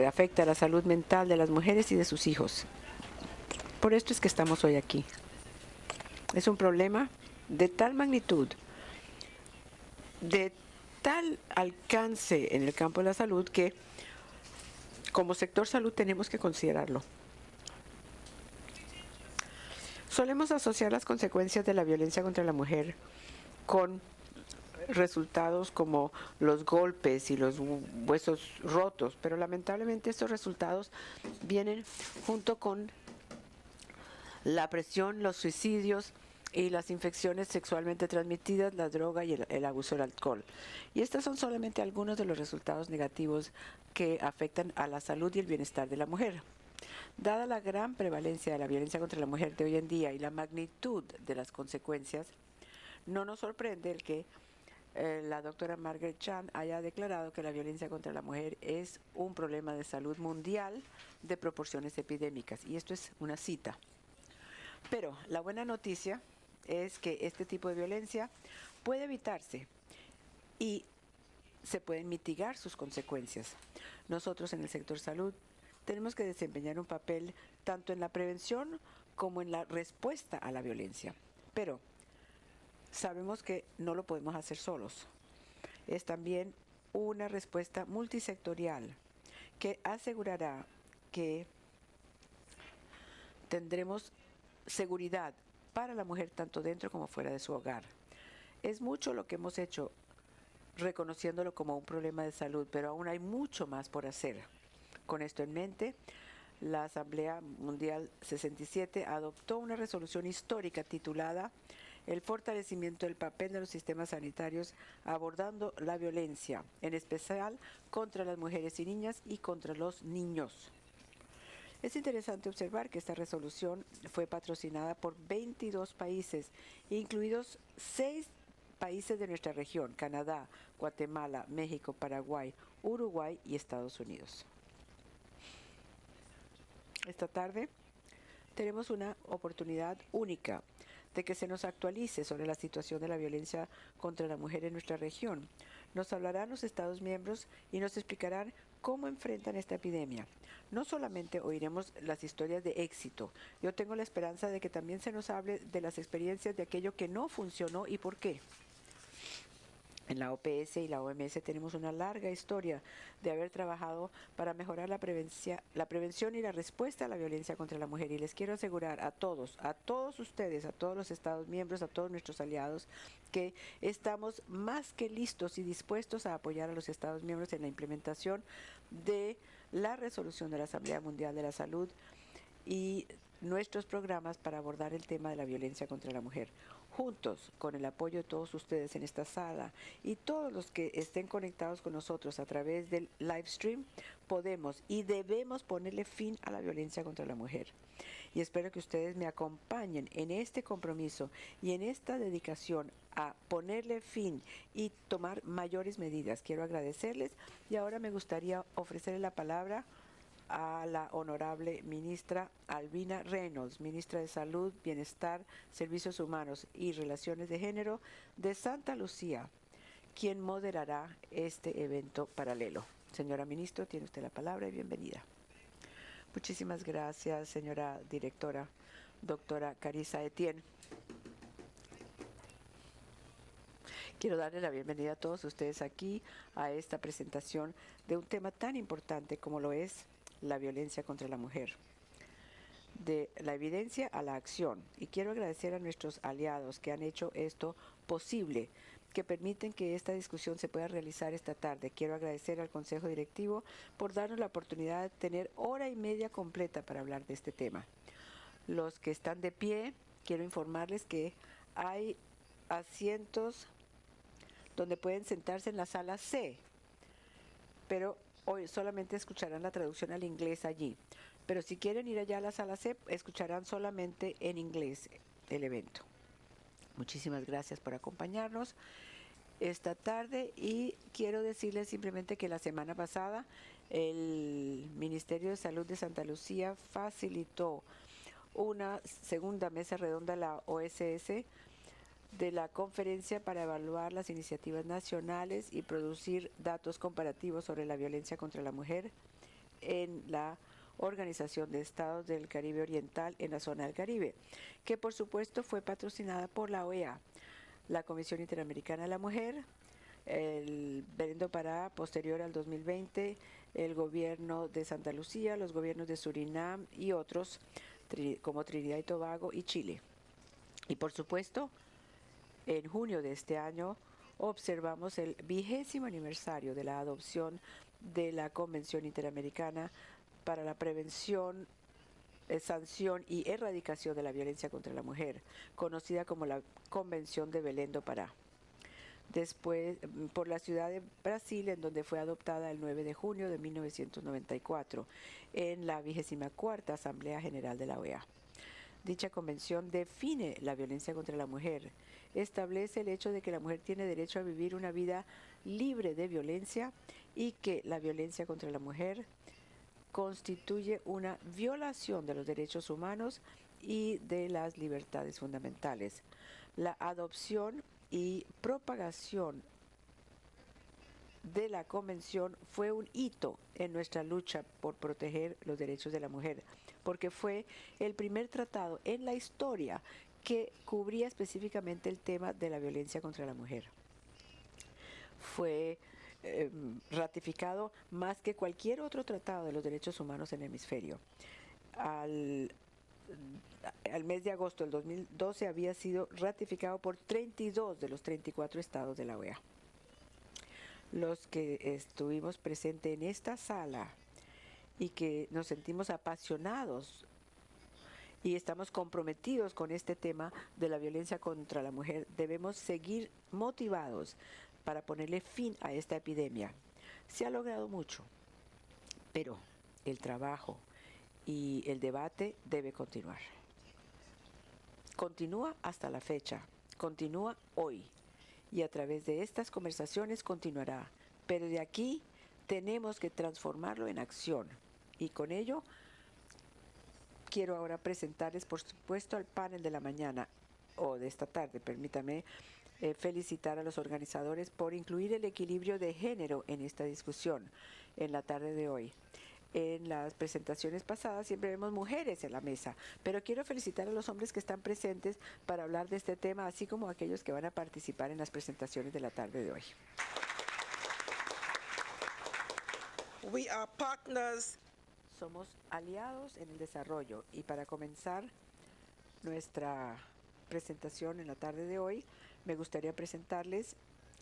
afecta la salud mental de las mujeres y de sus hijos. Por esto es que estamos hoy aquí. Es un problema de tal magnitud, de tal alcance en el campo de la salud que como sector salud tenemos que considerarlo. Solemos asociar las consecuencias de la violencia contra la mujer con resultados como los golpes y los huesos rotos, pero lamentablemente estos resultados vienen junto con la presión, los suicidios y las infecciones sexualmente transmitidas, la droga y el abuso del alcohol. Y estos son solamente algunos de los resultados negativos que afectan a la salud y el bienestar de la mujer. Dada la gran prevalencia de la violencia contra la mujer de hoy en día y la magnitud de las consecuencias, no nos sorprende el que la doctora Margaret Chan haya declarado que la violencia contra la mujer es un problema de salud mundial de proporciones epidémicas. Y esto es una cita. Pero la buena noticia es que este tipo de violencia puede evitarse y se pueden mitigar sus consecuencias. Nosotros en el sector salud tenemos que desempeñar un papel tanto en la prevención como en la respuesta a la violencia. Pero sabemos que no lo podemos hacer solos. Es también una respuesta multisectorial que asegurará que tendremos seguridad para la mujer tanto dentro como fuera de su hogar. Es mucho lo que hemos hecho reconociéndolo como un problema de salud, pero aún hay mucho más por hacer. Con esto en mente, la Asamblea Mundial 67 adoptó una resolución histórica titulada El fortalecimiento del papel de los sistemas sanitarios abordando la violencia, en especial contra las mujeres y niñas y contra los niños. Es interesante observar que esta resolución fue patrocinada por 22 países, incluidos 6 países de nuestra región: Canadá, Guatemala, México, Paraguay, Uruguay y Estados Unidos. Esta tarde tenemos una oportunidad única de que se nos actualice sobre la situación de la violencia contra la mujer en nuestra región. Nos hablarán los Estados miembros y nos explicarán cómo enfrentan esta epidemia. No solamente oiremos las historias de éxito, yo tengo la esperanza de que también se nos hable de las experiencias de aquello que no funcionó y por qué. En la OPS y la OMS tenemos una larga historia de haber trabajado para mejorar la prevención y la respuesta a la violencia contra la mujer. Y les quiero asegurar a todos ustedes, a todos los Estados miembros, a todos nuestros aliados, que estamos más que listos y dispuestos a apoyar a los Estados miembros en la implementación de la resolución de la Asamblea Mundial de la Salud y nuestros programas para abordar el tema de la violencia contra la mujer. Juntos, con el apoyo de todos ustedes en esta sala y todos los que estén conectados con nosotros a través del live stream, podemos y debemos ponerle fin a la violencia contra la mujer. Y espero que ustedes me acompañen en este compromiso y en esta dedicación a ponerle fin y tomar mayores medidas. Quiero agradecerles y ahora me gustaría ofrecerle la palabra a la honorable ministra Albina Reynolds, ministra de Salud, Bienestar, Servicios Humanos y Relaciones de Género de Santa Lucía, quien moderará este evento paralelo. Señora ministra, tiene usted la palabra y bienvenida. Muchísimas gracias, señora directora, doctora Carissa Etienne. Quiero darle la bienvenida a todos ustedes aquí a esta presentación de un tema tan importante como lo es la violencia contra la mujer. De la evidencia a la acción. Y quiero agradecer a nuestros aliados que han hecho esto posible, que permiten que esta discusión se pueda realizar esta tarde. Quiero agradecer al Consejo Directivo por darnos la oportunidad de tener hora y media completa para hablar de este tema. Los que están de pie, quiero informarles que hay asientos donde pueden sentarse en la sala C, pero hoy solamente escucharán la traducción al inglés allí. Pero si quieren ir allá a la sala C, escucharán solamente en inglés el evento. Muchísimas gracias por acompañarnos esta tarde y quiero decirles simplemente que la semana pasada el Ministerio de Salud de Santa Lucía facilitó una segunda mesa redonda a la OSS de la conferencia para evaluar las iniciativas nacionales y producir datos comparativos sobre la violencia contra la mujer en la Organización de Estados del Caribe Oriental en la zona del Caribe, que por supuesto fue patrocinada por la OEA, la Comisión Interamericana de la Mujer, el Belendo Pará posterior al 2020, el gobierno de Santa Lucía, los gobiernos de Surinam y otros como Trinidad y Tobago y Chile. Y por supuesto, en junio de este año observamos el 20º aniversario de la adopción de la Convención Interamericana para la Prevención, Sanción y Erradicación de la Violencia contra la Mujer, conocida como la Convención de Belém do Pará. Después, por la ciudad de Brasil, en donde fue adoptada el 9 de junio de 1994, en la 24ª Asamblea General de la OEA. Dicha convención define la violencia contra la mujer, establece el hecho de que la mujer tiene derecho a vivir una vida libre de violencia y que la violencia contra la mujer constituye una violación de los derechos humanos y de las libertades fundamentales. La adopción y propagación de la Convención fue un hito en nuestra lucha por proteger los derechos de la mujer, porque fue el primer tratado en la historia que cubría específicamente el tema de la violencia contra la mujer. Fue ratificado más que cualquier otro tratado de los derechos humanos en el hemisferio. Al mes de agosto del 2012 había sido ratificado por 32 de los 34 estados de la OEA. Los que estuvimos presentes en esta sala y que nos sentimos apasionados y estamos comprometidos con este tema de la violencia contra la mujer, debemos seguir motivados para ponerle fin a esta epidemia. Se ha logrado mucho, pero el trabajo y el debate debe continuar. Continúa hasta la fecha, continúa hoy y a través de estas conversaciones continuará, pero de aquí tenemos que transformarlo en acción y con ello quiero ahora presentarles por supuesto al panel de la mañana o de esta tarde. Permítame felicitar a los organizadores por incluir el equilibrio de género en esta discusión en la tarde de hoy. En las presentaciones pasadas siempre vemos mujeres en la mesa, pero quiero felicitar a los hombres que están presentes para hablar de este tema, así como a aquellos que van a participar en las presentaciones de la tarde de hoy. We are partners. Somos aliados en el desarrollo y para comenzar nuestra presentación en la tarde de hoy, me gustaría presentarles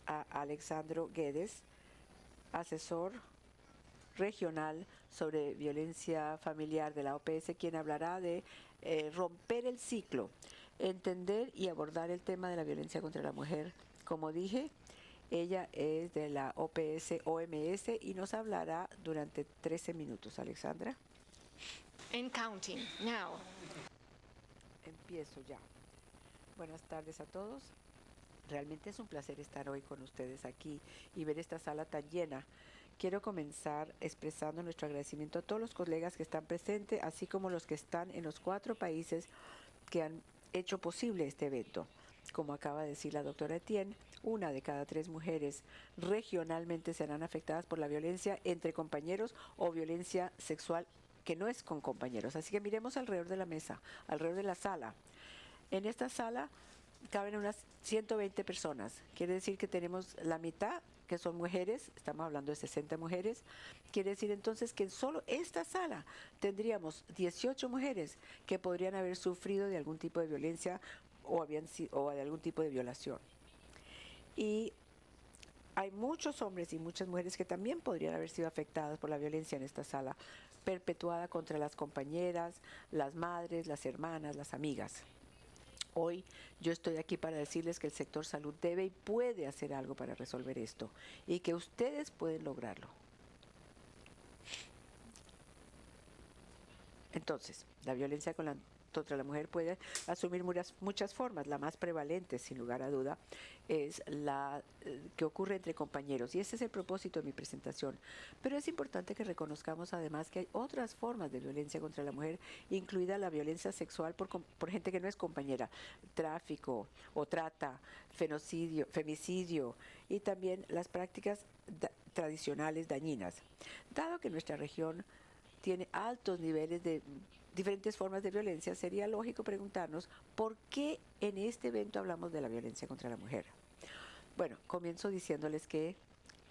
a Alexandro Guedes, asesor regional sobre violencia familiar de la OPS, quien hablará de romper el ciclo, entender y abordar el tema de la violencia contra la mujer. Como dije, ella es de la OPS-OMS y nos hablará durante 13 minutos. Alexandra. And counting, now. Empiezo ya. Buenas tardes a todos. Realmente es un placer estar hoy con ustedes aquí y ver esta sala tan llena. Quiero comenzar expresando nuestro agradecimiento a todos los colegas que están presentes, así como los que están en los 4 países que han hecho posible este evento. Como acaba de decir la doctora Etienne, 1 de cada 3 mujeres regionalmente serán afectadas por la violencia entre compañeros o violencia sexual que no es con compañeros. Así que miremos alrededor de la mesa, alrededor de la sala. En esta sala caben unas 120 personas. Quiere decir que tenemos la mitad que son mujeres, estamos hablando de 60 mujeres. Quiere decir entonces que en solo esta sala tendríamos 18 mujeres que podrían haber sufrido de algún tipo de violencia o de algún tipo de violación. Y hay muchos hombres y muchas mujeres que también podrían haber sido afectadas por la violencia en esta sala, perpetuada contra las compañeras, las madres, las hermanas, las amigas. Hoy yo estoy aquí para decirles que el sector salud debe y puede hacer algo para resolver esto y que ustedes pueden lograrlo. Entonces, la violencia contra la mujer puede asumir muchas formas. La más prevalente, sin lugar a duda, es la que ocurre entre compañeros. Y ese es el propósito de mi presentación. Pero es importante que reconozcamos además que hay otras formas de violencia contra la mujer, incluida la violencia sexual por gente que no es compañera, tráfico o trata, femicidio y también las prácticas tradicionales dañinas. Dado que nuestra región tiene altos niveles de diferentes formas de violencia, sería lógico preguntarnos por qué en este evento hablamos de la violencia contra la mujer. Bueno, comienzo diciéndoles que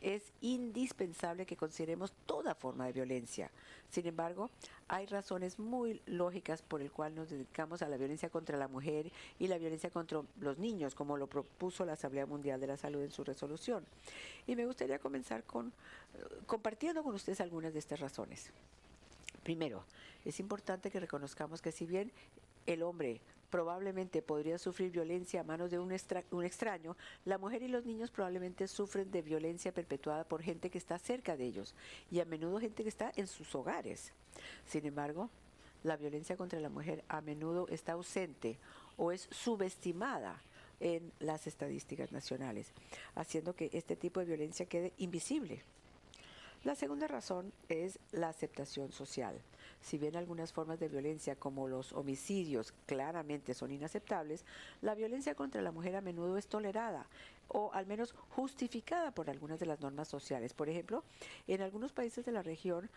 es indispensable que consideremos toda forma de violencia. Sin embargo, hay razones muy lógicas por el cual nos dedicamos a la violencia contra la mujer y la violencia contra los niños, como lo propuso la Asamblea Mundial de la Salud en su resolución. Y me gustaría comenzar compartiendo con ustedes algunas de estas razones. Primero, es importante que reconozcamos que si bien el hombre probablemente podría sufrir violencia a manos de un extraño, la mujer y los niños probablemente sufren de violencia perpetuada por gente que está cerca de ellos y a menudo gente que está en sus hogares. Sin embargo, la violencia contra la mujer a menudo está ausente o es subestimada en las estadísticas nacionales, haciendo que este tipo de violencia quede invisible. La segunda razón es la aceptación social. Si bien algunas formas de violencia como los homicidios claramente son inaceptables, la violencia contra la mujer a menudo es tolerada o al menos justificada por algunas de las normas sociales. Por ejemplo, en algunos países de la región,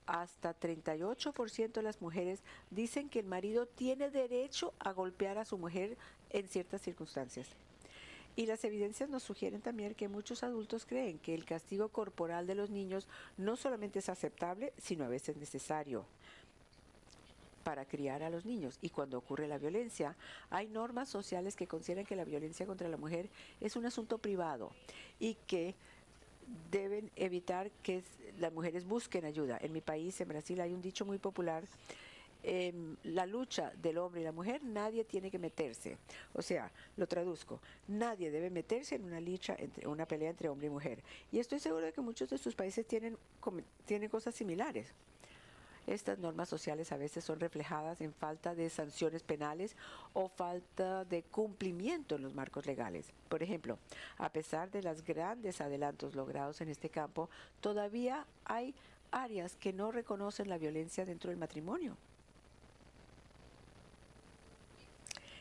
hasta 38% de las mujeres dicen que el marido tiene derecho a golpear a su mujer en ciertas circunstancias. Y las evidencias nos sugieren también que muchos adultos creen que el castigo corporal de los niños no solamente es aceptable, sino a veces necesario para criar a los niños. Y cuando ocurre la violencia, hay normas sociales que consideran que la violencia contra la mujer es un asunto privado y que deben evitar que las mujeres busquen ayuda. En mi país, en Brasil, hay un dicho muy popular: la lucha del hombre y la mujer, nadie tiene que meterse. O sea, lo traduzco, nadie debe meterse en una pelea entre hombre y mujer. Y estoy seguro de que muchos de sus países tienen cosas similares. Estas normas sociales a veces son reflejadas en falta de sanciones penales o falta de cumplimiento en los marcos legales. Por ejemplo, a pesar de los grandes adelantos logrados en este campo, todavía hay áreas que no reconocen la violencia dentro del matrimonio.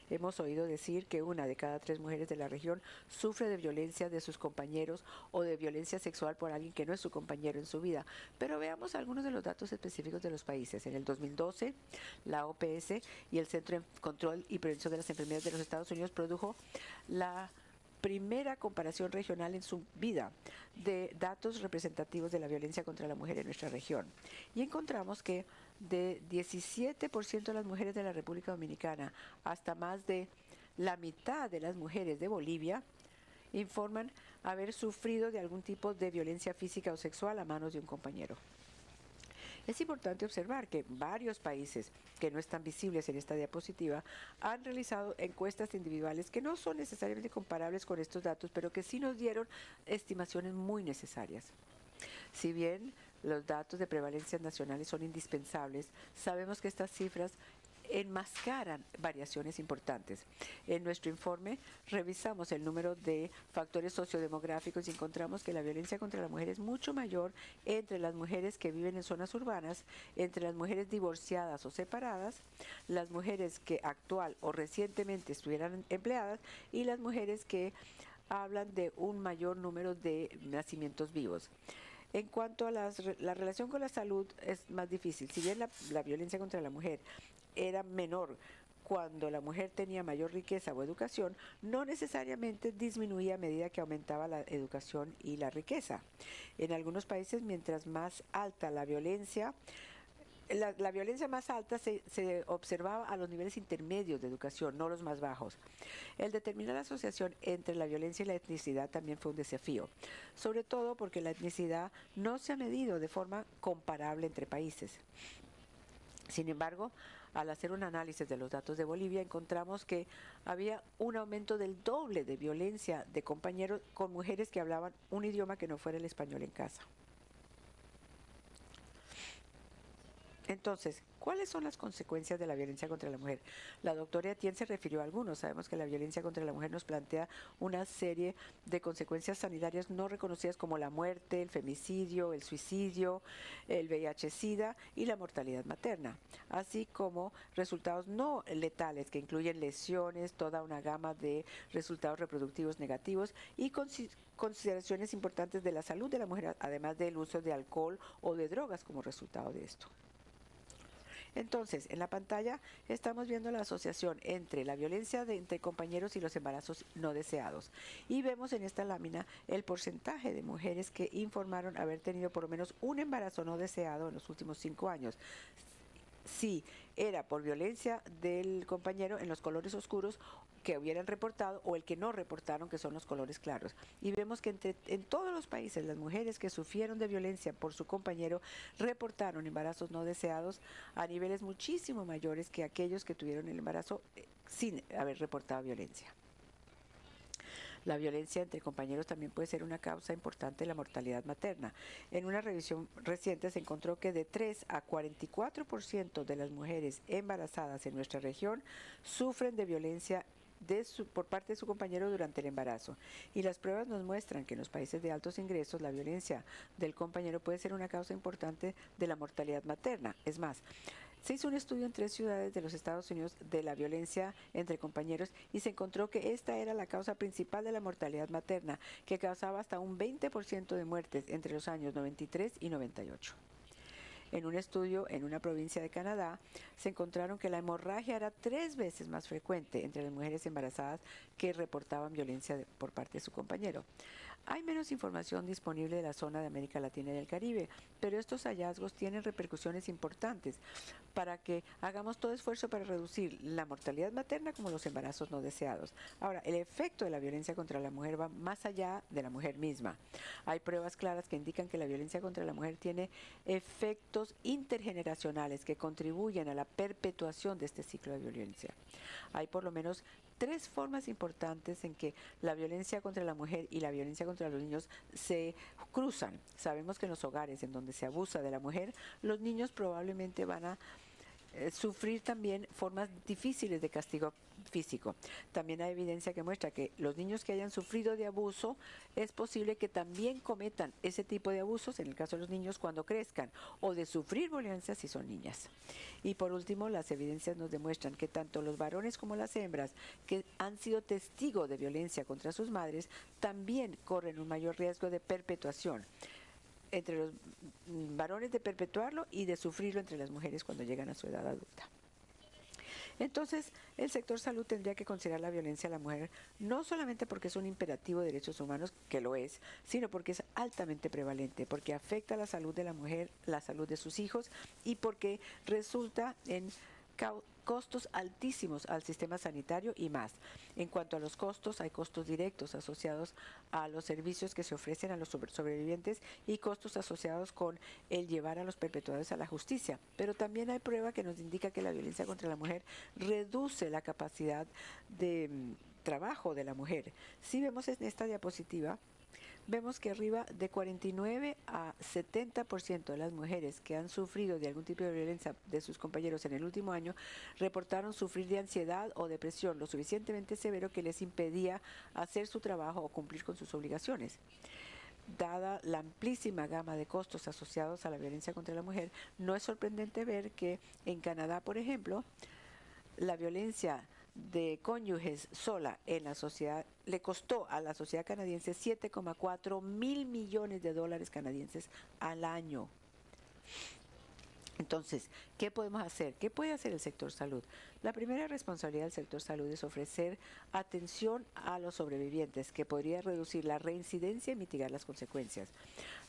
Hemos oído decir que 1 de cada 3 mujeres de la región sufre de violencia de sus compañeros o de violencia sexual por alguien que no es su compañero en su vida. Pero veamos algunos de los datos específicos de los países. En el 2012, la OPS y el Centro de Control y Prevención de las Enfermedades de los Estados Unidos produjo la primera comparación regional en su vida de datos representativos de la violencia contra la mujer en nuestra región. Y encontramos que de 17% de las mujeres de la República Dominicana hasta más de la mitad de las mujeres de Bolivia informan haber sufrido de algún tipo de violencia física o sexual a manos de un compañero. Es importante observar que varios países que no están visibles en esta diapositiva han realizado encuestas individuales que no son necesariamente comparables con estos datos, pero que sí nos dieron estimaciones muy necesarias. Si bien los datos de prevalencia nacionales son indispensables, sabemos que estas cifras enmascaran variaciones importantes. En nuestro informe revisamos el número de factores sociodemográficos y encontramos que la violencia contra la mujer es mucho mayor entre las mujeres que viven en zonas urbanas, entre las mujeres divorciadas o separadas, las mujeres que actual o recientemente estuvieran empleadas y las mujeres que hablan de un mayor número de nacimientos vivos. En cuanto a la relación con la salud, es más difícil. Si bien la violencia contra la mujer era menor cuando la mujer tenía mayor riqueza o educación, no necesariamente disminuía a medida que aumentaba la educación y la riqueza. En algunos países, mientras más alta la violencia, la violencia más alta se observaba a los niveles intermedios de educación, no los más bajos. El determinar la asociación entre la violencia y la etnicidad también fue un desafío, sobre todo porque la etnicidad no se ha medido de forma comparable entre países. Sin embargo, al hacer un análisis de los datos de Bolivia, encontramos que había un aumento del doble de violencia de compañeros con mujeres que hablaban un idioma que no fuera el español en casa. Entonces, ¿cuáles son las consecuencias de la violencia contra la mujer? La doctora Etienne se refirió a algunos. Sabemos que la violencia contra la mujer nos plantea una serie de consecuencias sanitarias no reconocidas como la muerte, el femicidio, el suicidio, el VIH-Sida y la mortalidad materna, así como resultados no letales que incluyen lesiones, toda una gama de resultados reproductivos negativos y consideraciones importantes de la salud de la mujer, además del uso de alcohol o de drogas como resultado de esto. Entonces, en la pantalla estamos viendo la asociación entre la violencia entre compañeros y los embarazos no deseados. Y vemos en esta lámina el porcentaje de mujeres que informaron haber tenido por lo menos un embarazo no deseado en los últimos 5 años. Si era por violencia del compañero en los colores oscuros que hubieran reportado o el que no reportaron, que son los colores claros. Y vemos que en todos los países las mujeres que sufrieron de violencia por su compañero reportaron embarazos no deseados a niveles muchísimo mayores que aquellos que tuvieron el embarazo sin haber reportado violencia. La violencia entre compañeros también puede ser una causa importante de la mortalidad materna. En una revisión reciente se encontró que de 3 a 44% de las mujeres embarazadas en nuestra región sufren de violencia por parte de su compañero durante el embarazo. Y las pruebas nos muestran que en los países de altos ingresos la violencia del compañero puede ser una causa importante de la mortalidad materna. Es más, se hizo un estudio en 3 ciudades de los Estados Unidos de la violencia entre compañeros y se encontró que esta era la causa principal de la mortalidad materna, que causaba hasta un 20% de muertes entre los años 93 y 98. En un estudio en una provincia de Canadá, se encontraron que la hemorragia era 3 veces más frecuente entre las mujeres embarazadas que reportaban violencia por parte de su compañero. Hay menos información disponible de la zona de América Latina y del Caribe, pero estos hallazgos tienen repercusiones importantes para que hagamos todo esfuerzo para reducir la mortalidad materna como los embarazos no deseados. Ahora, el efecto de la violencia contra la mujer va más allá de la mujer misma. Hay pruebas claras que indican que la violencia contra la mujer tiene efectos intergeneracionales que contribuyen a la perpetuación de este ciclo de violencia. Hay por lo menos 3 formas importantes en que la violencia contra la mujer y la violencia contra los niños se cruzan. Sabemos que en los hogares en donde se abusa de la mujer, los niños probablemente van a sufrir también formas difíciles de castigo físico. También hay evidencia que muestra que los niños que hayan sufrido de abuso es posible que también cometan ese tipo de abusos, en el caso de los niños, cuando crezcan, o de sufrir violencia si son niñas. Y por último, las evidencias nos demuestran que tanto los varones como las hembras que han sido testigos de violencia contra sus madres también corren un mayor riesgo de perpetuación entre los varones, de perpetuarlo, y de sufrirlo entre las mujeres cuando llegan a su edad adulta. Entonces, el sector salud tendría que considerar la violencia a la mujer no solamente porque es un imperativo de derechos humanos, que lo es, sino porque es altamente prevalente, porque afecta la salud de la mujer, la salud de sus hijos y porque resulta en costos altísimos al sistema sanitario y más. En cuanto a los costos, hay costos directos asociados a los servicios que se ofrecen a los sobrevivientes y costos asociados con el llevar a los perpetradores a la justicia. Pero también hay prueba que nos indica que la violencia contra la mujer reduce la capacidad de trabajo de la mujer. Si vemos en esta diapositiva, vemos que arriba de 49 a 70% de las mujeres que han sufrido de algún tipo de violencia de sus compañeros en el último año reportaron sufrir de ansiedad o depresión lo suficientemente severo que les impedía hacer su trabajo o cumplir con sus obligaciones. Dada la amplísima gama de costos asociados a la violencia contra la mujer, no es sorprendente ver que en Canadá, por ejemplo, la violencia de cónyuges sola en la sociedad le costó a la sociedad canadiense 7,4 mil millones de dólares canadienses al año. Entonces, ¿qué podemos hacer? ¿Qué puede hacer el sector salud? La primera responsabilidad del sector salud es ofrecer atención a los sobrevivientes, que podría reducir la reincidencia y mitigar las consecuencias.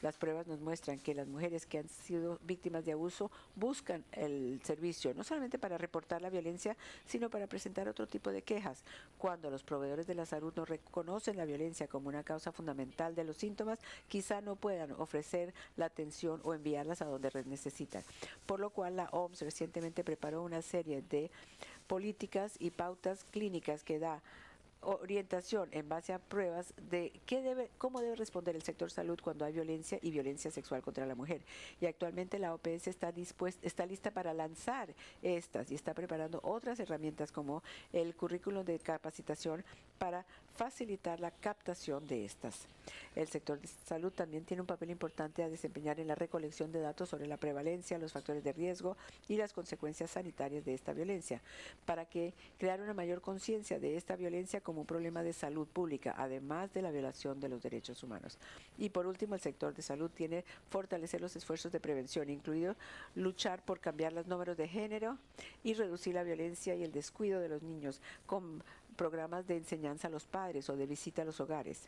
Las pruebas nos muestran que las mujeres que han sido víctimas de abuso buscan el servicio, no solamente para reportar la violencia, sino para presentar otro tipo de quejas. Cuando los proveedores de la salud no reconocen la violencia como una causa fundamental de los síntomas, quizá no puedan ofrecer la atención o enviarlas a donde necesitan. Por lo cual la OMS recientemente preparó una serie de políticas y pautas clínicas que da orientación en base a pruebas de cómo debe responder el sector salud cuando hay violencia y violencia sexual contra la mujer. Y actualmente la OPS está lista para lanzar estas y está preparando otras herramientas como el currículum de capacitación para facilitar la captación de estas. El sector de salud también tiene un papel importante a desempeñar en la recolección de datos sobre la prevalencia, los factores de riesgo y las consecuencias sanitarias de esta violencia, para que crear una mayor conciencia de esta violencia como un problema de salud pública, además de la violación de los derechos humanos. Y por último, el sector de salud tiene que fortalecer los esfuerzos de prevención, incluido luchar por cambiar los números de género y reducir la violencia y el descuido de los niños con programas de enseñanza a los padres o de visita a los hogares.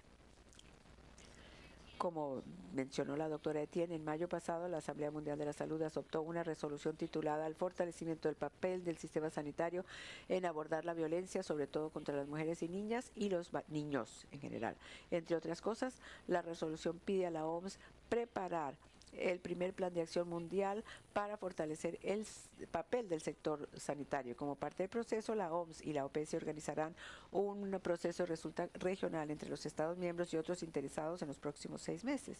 Como mencionó la doctora Etienne, en mayo pasado la Asamblea Mundial de la Salud adoptó una resolución titulada "El fortalecimiento del papel del sistema sanitario en abordar la violencia, sobre todo contra las mujeres y niñas y los niños en general". Entre otras cosas, la resolución pide a la OMS preparar el primer plan de acción mundial para fortalecer el papel del sector sanitario. Como parte del proceso, la OMS y la OPS organizarán un proceso de resulta regional entre los Estados miembros y otros interesados en los próximos 6 meses.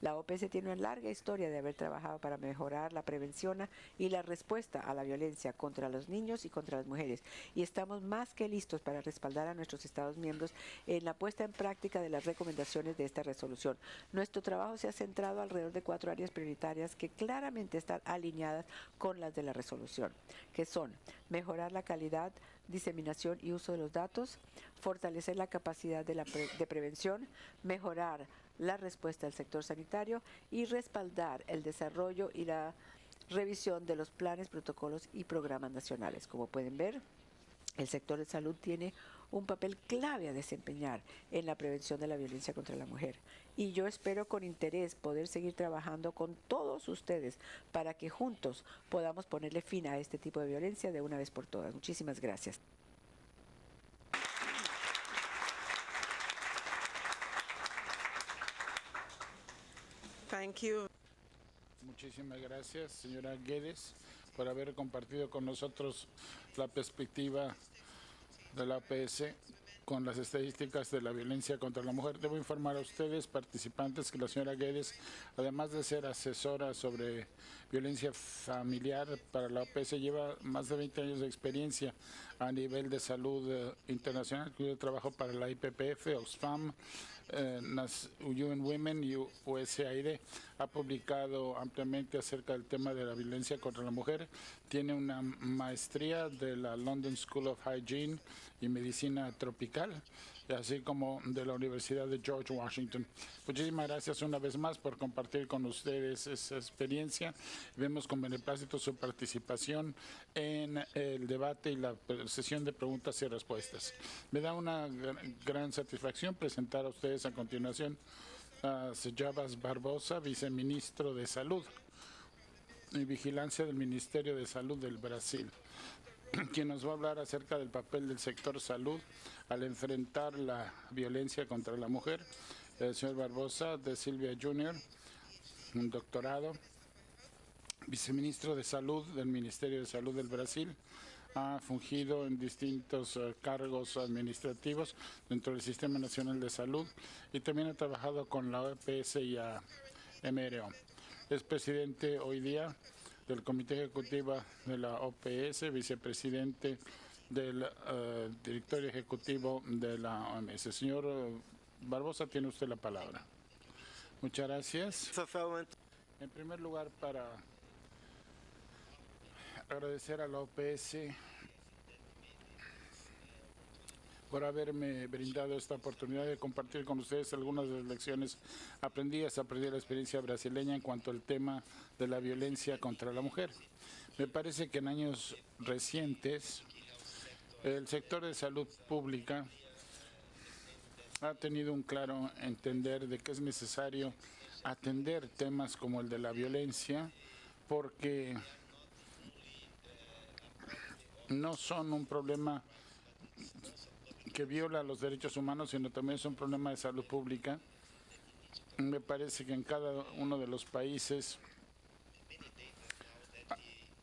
La OPS tiene una larga historia de haber trabajado para mejorar la prevención y la respuesta a la violencia contra los niños y contra las mujeres, y estamos más que listos para respaldar a nuestros Estados miembros en la puesta en práctica de las recomendaciones de esta resolución. Nuestro trabajo se ha centrado alrededor de 4 áreas prioritarias que claramente están alineadas con las de la resolución, que son mejorar la calidad, diseminación y uso de los datos, fortalecer la capacidad de prevención, mejorar la respuesta del sector sanitario y respaldar el desarrollo y la revisión de los planes, protocolos y programas nacionales. Como pueden ver, el sector de salud tiene un papel clave a desempeñar en la prevención de la violencia contra la mujer. Y yo espero con interés poder seguir trabajando con todos ustedes para que juntos podamos ponerle fin a este tipo de violencia de una vez por todas. Muchísimas gracias. Thank you. Muchísimas gracias, señora Guedes, por haber compartido con nosotros la perspectiva de la OPS con las estadísticas de la violencia contra la mujer. Debo informar a ustedes, participantes, que la señora Guedes, además de ser asesora sobre violencia familiar para la OPS, lleva más de 20 años de experiencia a nivel de salud internacional, incluido trabajo para la IPPF, Oxfam, UN Women y USAID. Ha publicado ampliamente acerca del tema de la violencia contra la mujer. Tiene una maestría de la London School of Hygiene y Medicina Tropical, así como de la Universidad de George Washington. Muchísimas gracias una vez más por compartir con ustedes esa experiencia. Vemos con beneplácito su participación en el debate y la sesión de preguntas y respuestas. Me da una gran satisfacción presentar a ustedes a continuación a Sejabas Barbosa, viceministro de Salud y Vigilancia del Ministerio de Salud del Brasil, quien nos va a hablar acerca del papel del sector salud al enfrentar la violencia contra la mujer. El señor Barbosa de Silvia Jr., un doctorado, viceministro de Salud del Ministerio de Salud del Brasil. Ha fungido en distintos cargos administrativos dentro del Sistema Nacional de Salud y también ha trabajado con la OPS y a MRO. Es presidente hoy día del Comité Ejecutivo de la OPS, vicepresidente del directorio ejecutivo de la OMS. Señor Barbosa, tiene usted la palabra. Muchas gracias. En primer lugar, para agradecer a la OPS por haberme brindado esta oportunidad de compartir con ustedes algunas de las lecciones aprendidas a partir de la experiencia brasileña en cuanto al tema de la violencia contra la mujer. Me parece que en años recientes el sector de salud pública ha tenido un claro entender de que es necesario atender temas como el de la violencia, porque no son un problema que viola los derechos humanos, sino también es un problema de salud pública. Me parece que en cada uno de los países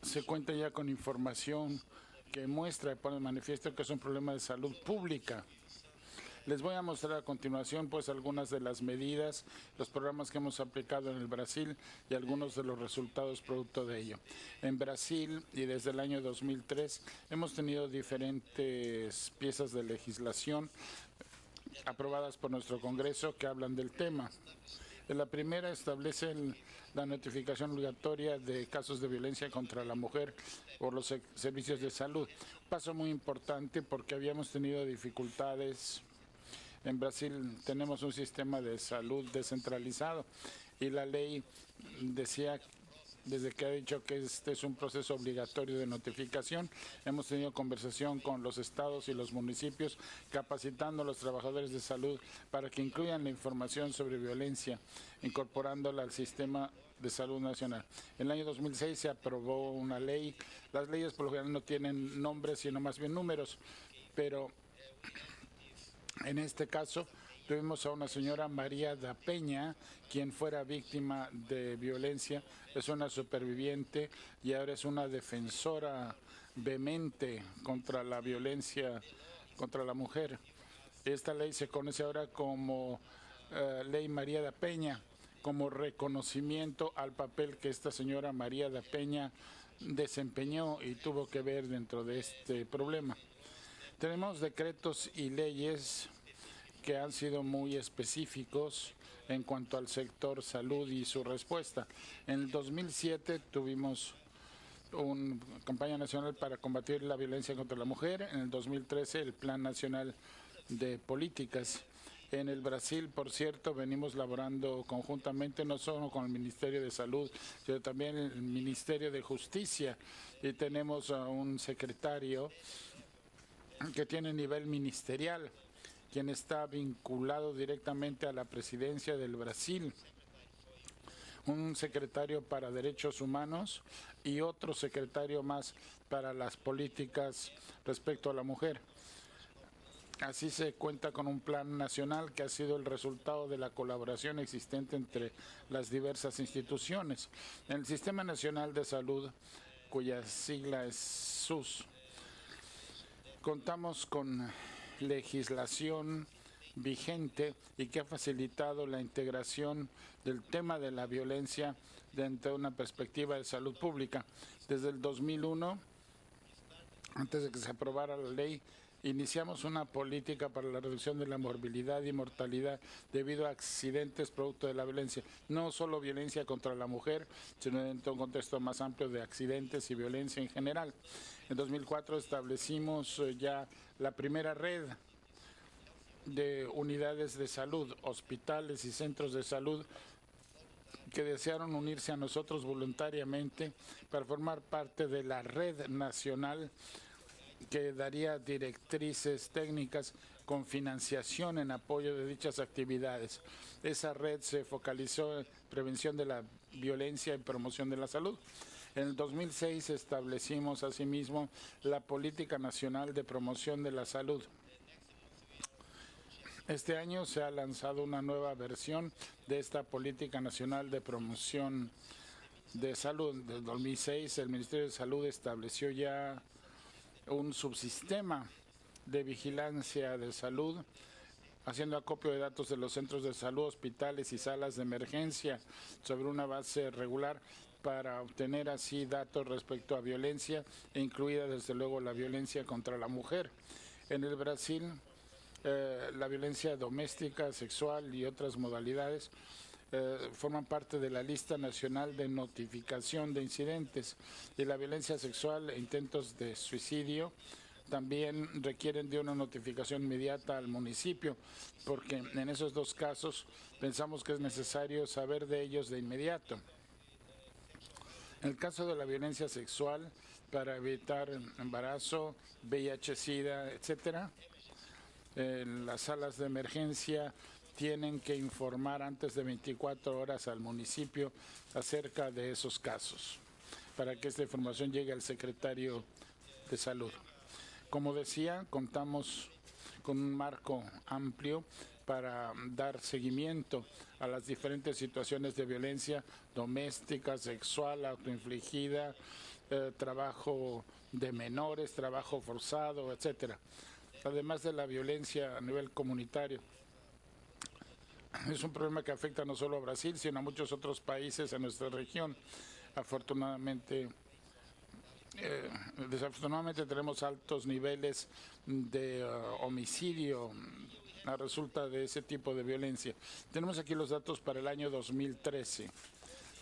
se cuenta ya con información que muestra y pone de manifiesto que es un problema de salud pública. Les voy a mostrar a continuación pues algunas de las medidas, los programas que hemos aplicado en el Brasil y algunos de los resultados producto de ello. En Brasil y desde el año 2003 hemos tenido diferentes piezas de legislación aprobadas por nuestro Congreso que hablan del tema. La primera establece la notificación obligatoria de casos de violencia contra la mujer por los servicios de salud. Un paso muy importante porque habíamos tenido dificultades. En Brasil tenemos un sistema de salud descentralizado y la ley decía, desde que ha dicho que este es un proceso obligatorio de notificación, hemos tenido conversación con los estados y los municipios capacitando a los trabajadores de salud para que incluyan la información sobre violencia, incorporándola al sistema de salud nacional. En el año 2006 se aprobó una ley. Las leyes por lo general no tienen nombres, sino más bien números, pero en este caso tuvimos a una señora María da Peña, quien fuera víctima de violencia, es una superviviente y ahora es una defensora vehemente contra la violencia contra la mujer. Esta ley se conoce ahora como Ley María da Peña, como reconocimiento al papel que esta señora María da Peña desempeñó y tuvo que ver dentro de este problema. Tenemos decretos y leyes que han sido muy específicos en cuanto al sector salud y su respuesta. En el 2007 tuvimos una campaña nacional para combatir la violencia contra la mujer. En el 2013 el Plan Nacional de Políticas. En el Brasil, por cierto, venimos laborando conjuntamente no solo con el Ministerio de Salud, sino también el Ministerio de Justicia. Y tenemos a un secretario que tiene nivel ministerial, quien está vinculado directamente a la presidencia del Brasil, un secretario para Derechos Humanos y otro secretario más para las políticas respecto a la mujer. Así se cuenta con un plan nacional que ha sido el resultado de la colaboración existente entre las diversas instituciones. En el Sistema Nacional de Salud, cuya sigla es SUS, contamos con legislación vigente y que ha facilitado la integración del tema de la violencia dentro de una perspectiva de salud pública. Desde el 2001, antes de que se aprobara la ley, iniciamos una política para la reducción de la morbilidad y mortalidad debido a accidentes producto de la violencia. No solo violencia contra la mujer, sino dentro de un contexto más amplio de accidentes y violencia en general. En 2004 establecimos ya la primera red de unidades de salud, hospitales y centros de salud que desearon unirse a nosotros voluntariamente para formar parte de la red nacional que daría directrices técnicas con financiación en apoyo de dichas actividades. Esa red se focalizó en prevención de la violencia y promoción de la salud. En el 2006 establecimos asimismo la Política Nacional de Promoción de la Salud. Este año se ha lanzado una nueva versión de esta Política Nacional de Promoción de Salud. En el 2006 el Ministerio de Salud estableció ya un subsistema de vigilancia de salud, haciendo acopio de datos de los centros de salud, hospitales y salas de emergencia sobre una base regular para obtener así datos respecto a violencia, incluida desde luego la violencia contra la mujer. En el Brasil, la violencia doméstica, sexual y otras modalidades forman parte de la lista nacional de notificación de incidentes, y la violencia sexual e intentos de suicidio también requieren de una notificación inmediata al municipio, porque en esos dos casos pensamos que es necesario saber de ellos de inmediato. En el caso de la violencia sexual, para evitar embarazo, VIH, SIDA, etcétera, en las salas de emergencia tienen que informar antes de 24 horas al municipio acerca de esos casos, para que esta información llegue al secretario de Salud. Como decía, contamos con un marco amplio para dar seguimiento a las diferentes situaciones de violencia doméstica, sexual, autoinfligida, trabajo de menores, trabajo forzado, etcétera. Además de la violencia a nivel comunitario. Es un problema que afecta no solo a Brasil, sino a muchos otros países en nuestra región. Afortunadamente, desafortunadamente tenemos altos niveles de homicidio a resulta de ese tipo de violencia. Tenemos aquí los datos para el año 2013.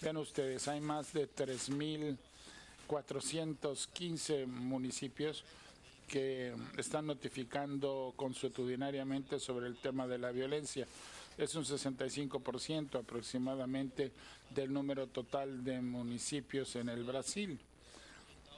Vean ustedes, hay más de 3.415 municipios que están notificando consuetudinariamente sobre el tema de la violencia. Es un 65% aproximadamente del número total de municipios en el Brasil.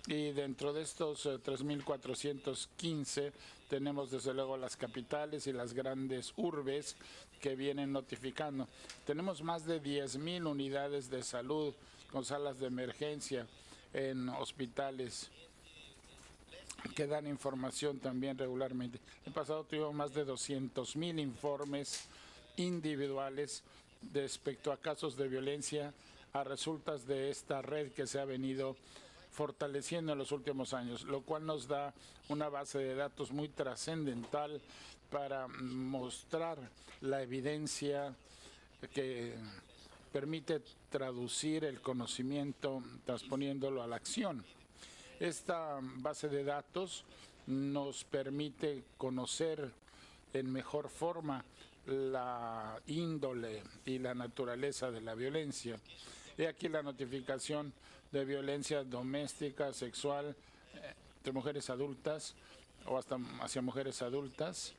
Y dentro de estos 3.415 tenemos desde luego las capitales y las grandes urbes que vienen notificando. Tenemos más de 10.000 unidades de salud con salas de emergencia en hospitales que dan información también regularmente. El pasado tuvimos más de 200.000 informes individuales respecto a casos de violencia a resultas de esta red que se ha venido fortaleciendo en los últimos años, lo cual nos da una base de datos muy trascendental para mostrar la evidencia que permite traducir el conocimiento transponiéndolo a la acción. Esta base de datos nos permite conocer en mejor forma la índole y la naturaleza de la violencia. He aquí la notificación de violencia doméstica, sexual, de mujeres adultas o hasta hacia mujeres adultas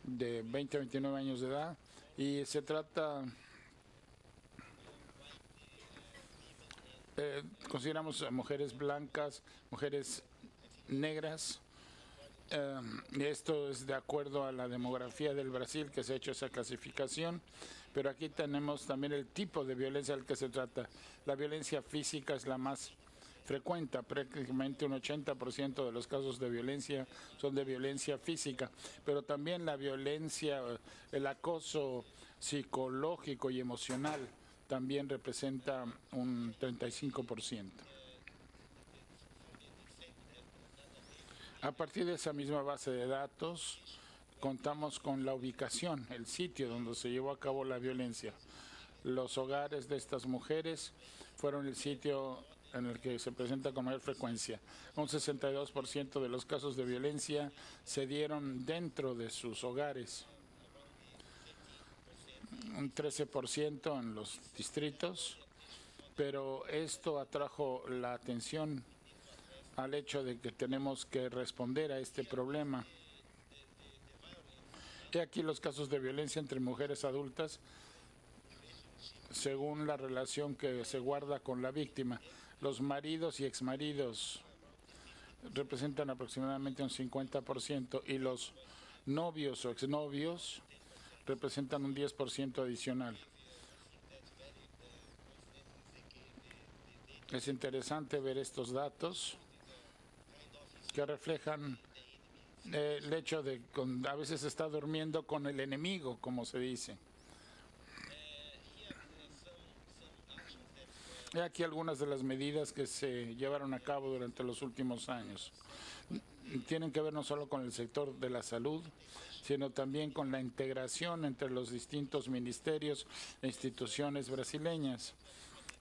de 20 a 29 años de edad, y se trata, consideramos mujeres blancas, mujeres negras. Esto es de acuerdo a la demografía del Brasil, que se ha hecho esa clasificación, pero aquí tenemos también el tipo de violencia al que se trata. La violencia física es la más frecuente, prácticamente un 80% de los casos de violencia son de violencia física, pero también la violencia, el acoso psicológico y emocional también representa un 35%. A partir de esa misma base de datos, contamos con la ubicación, el sitio donde se llevó a cabo la violencia. Los hogares de estas mujeres fueron el sitio en el que se presenta con mayor frecuencia. Un 62% de los casos de violencia se dieron dentro de sus hogares. Un 13% en los distritos, pero esto atrajo la atención al hecho de que tenemos que responder a este problema. He aquí los casos de violencia entre mujeres adultas según la relación que se guarda con la víctima. Los maridos y exmaridos representan aproximadamente un 50% y los novios o exnovios representan un 10% adicional. Es interesante ver estos datos que reflejan el hecho de que a veces se está durmiendo con el enemigo, como se dice. He aquí algunas de las medidas que se llevaron a cabo durante los últimos años. Tienen que ver no solo con el sector de la salud, sino también con la integración entre los distintos ministerios e instituciones brasileñas.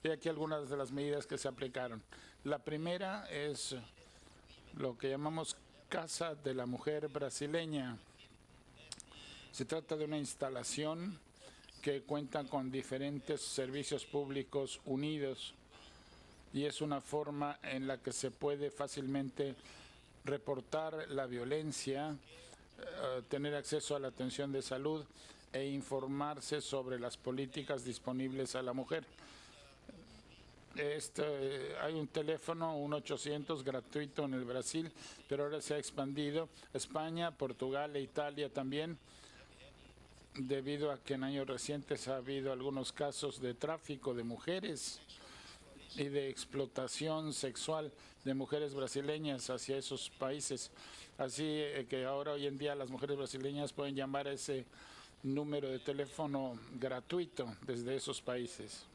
He aquí algunas de las medidas que se aplicaron. La primera es lo que llamamos Casa de la Mujer Brasileña. Se trata de una instalación que cuenta con diferentes servicios públicos unidos y es una forma en la que se puede fácilmente reportar la violencia, tener acceso a la atención de salud e informarse sobre las políticas disponibles a la mujer. Hay un teléfono, un 800 gratuito en el Brasil, pero ahora se ha expandido a España, Portugal e Italia también, debido a que en años recientes ha habido algunos casos de tráfico de mujeres y de explotación sexual de mujeres brasileñas hacia esos países. Así que ahora hoy en día las mujeres brasileñas pueden llamar a ese número de teléfono gratuito desde esos países.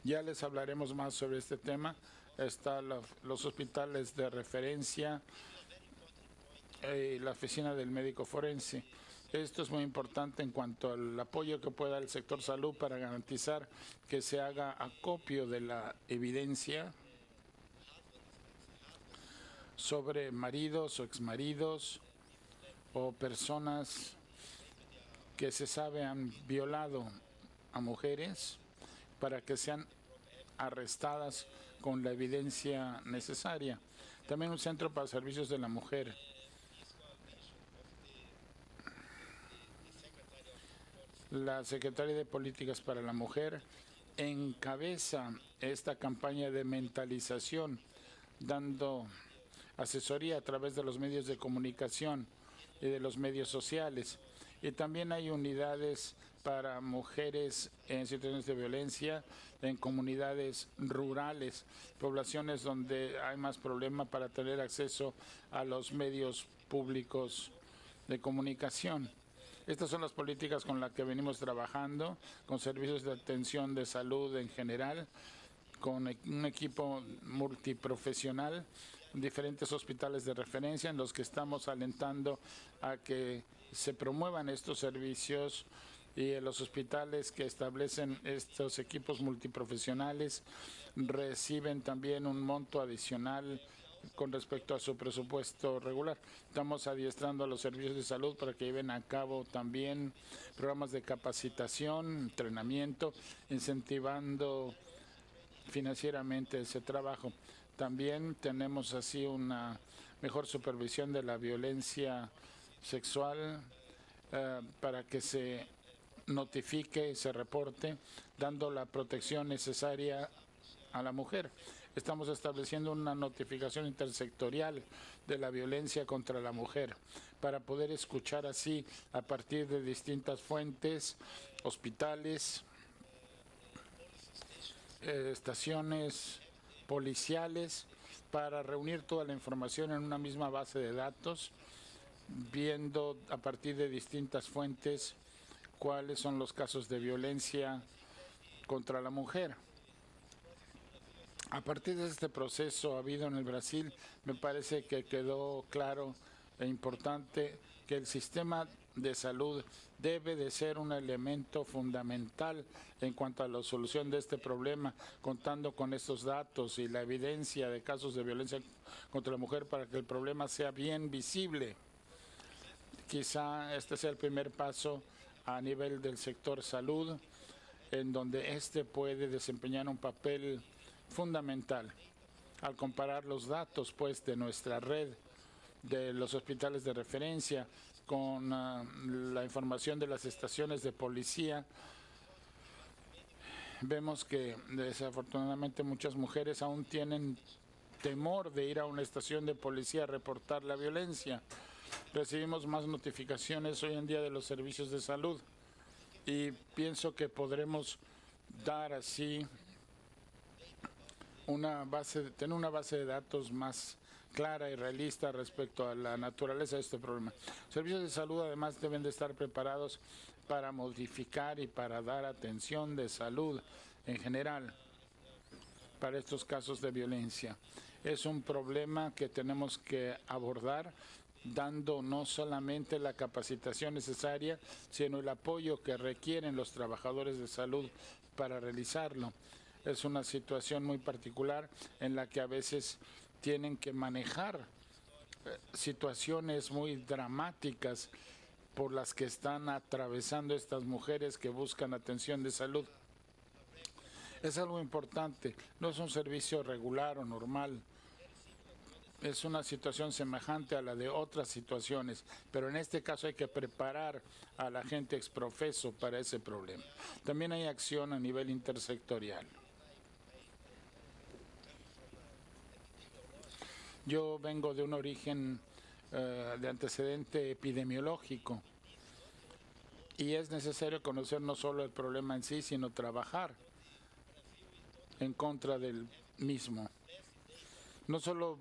Ya les hablaremos más sobre este tema. están los hospitales de referencia y la oficina del médico forense. Esto es muy importante en cuanto al apoyo que pueda el sector salud para garantizar que se haga acopio de la evidencia sobre maridos o exmaridos o personas que se sabe han violado a mujeres para que sean arrestadas con la evidencia necesaria. También un centro para servicios de la mujer. La Secretaría de Políticas para la Mujer encabeza esta campaña de mentalización, dando asesoría a través de los medios de comunicación y de los medios sociales. Y también hay unidades para mujeres en situaciones de violencia en comunidades rurales, poblaciones donde hay más problema para tener acceso a los medios públicos de comunicación. Estas son las políticas con las que venimos trabajando, con servicios de atención de salud en general, con un equipo multiprofesional, diferentes hospitales de referencia en los que estamos alentando a que se promuevan estos servicios, y en los hospitales que establecen estos equipos multiprofesionales reciben también un monto adicional con respecto a su presupuesto regular. Estamos adiestrando a los servicios de salud para que lleven a cabo también programas de capacitación, entrenamiento, incentivando financieramente ese trabajo. También tenemos así una mejor supervisión de la violencia sexual para que se notifique y se reporte, dando la protección necesaria a la mujer. Estamos estableciendo una notificación intersectorial de la violencia contra la mujer para poder escuchar así a partir de distintas fuentes, hospitales, estaciones policiales, para reunir toda la información en una misma base de datos, viendo a partir de distintas fuentes cuáles son los casos de violencia contra la mujer. A partir de este proceso habido en el Brasil, me parece que quedó claro e importante que el sistema de salud debe de ser un elemento fundamental en cuanto a la solución de este problema, contando con estos datos y la evidencia de casos de violencia contra la mujer para que el problema sea bien visible. Quizá este sea el primer paso a nivel del sector salud, en donde este puede desempeñar un papel fundamental al comparar los datos pues de nuestra red de los hospitales de referencia con la información de las estaciones de policía. Vemos que desafortunadamente muchas mujeres aún tienen temor de ir a una estación de policía a reportar la violencia. Recibimos más notificaciones hoy en día de los servicios de salud y pienso que podremos dar así tener una base de datos más clara y realista respecto a la naturaleza de este problema. Los servicios de salud además deben de estar preparados para modificar y para dar atención de salud en general para estos casos de violencia. Es un problema que tenemos que abordar dando no solamente la capacitación necesaria, sino el apoyo que requieren los trabajadores de salud para realizarlo. Es una situación muy particular en la que a veces tienen que manejar situaciones muy dramáticas por las que están atravesando estas mujeres que buscan atención de salud. Es algo importante, no es un servicio regular o normal. Es una situación semejante a la de otras situaciones, pero en este caso hay que preparar a la gente exprofeso para ese problema. También hay acción a nivel intersectorial. Yo vengo de un origen de antecedente epidemiológico y es necesario conocer no solo el problema en sí, sino trabajar en contra del mismo. No solo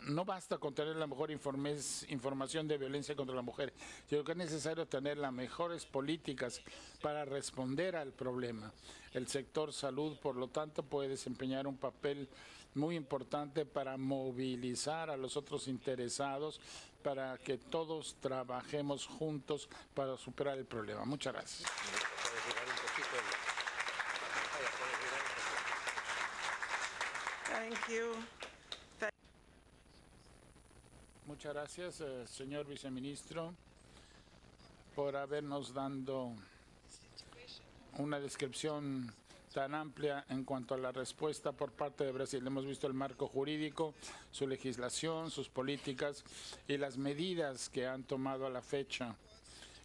no basta con tener la mejor información de violencia contra la mujer, sino que es necesario tener las mejores políticas para responder al problema. El sector salud, por lo tanto, puede desempeñar un papel muy importante para movilizar a los otros interesados para que todos trabajemos juntos para superar el problema. Muchas gracias. Thank you. Muchas gracias, señor viceministro, por habernos dado una descripción tan amplia en cuanto a la respuesta por parte de Brasil. Hemos visto el marco jurídico, su legislación, sus políticas y las medidas que han tomado a la fecha,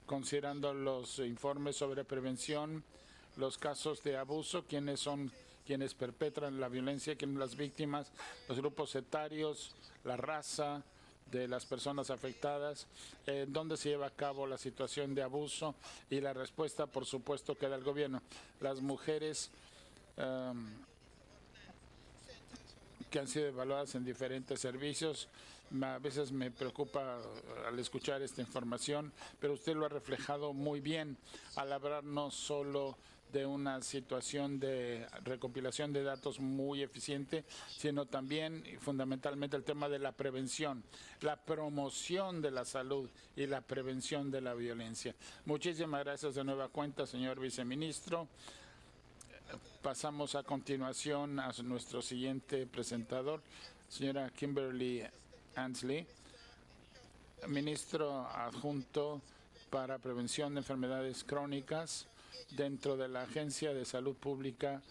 considerando los informes sobre prevención, los casos de abuso, quiénes son quienes perpetran la violencia, quiénes son las víctimas, los grupos etarios, la raza de las personas afectadas, dónde se lleva a cabo la situación de abuso y la respuesta, por supuesto, que da el gobierno. Las mujeres que han sido evaluadas en diferentes servicios, a veces me preocupa al escuchar esta información, pero usted lo ha reflejado muy bien al hablar no solo de una situación de recopilación de datos muy eficiente, sino también y fundamentalmente el tema de la prevención, la promoción de la salud y la prevención de la violencia. Muchísimas gracias de nueva cuenta, señor viceministro. Pasamos a continuación a nuestro siguiente presentador, señora Kimberly Ansley, ministro adjunto para prevención de enfermedades crónicas dentro de la Agencia de Salud Pública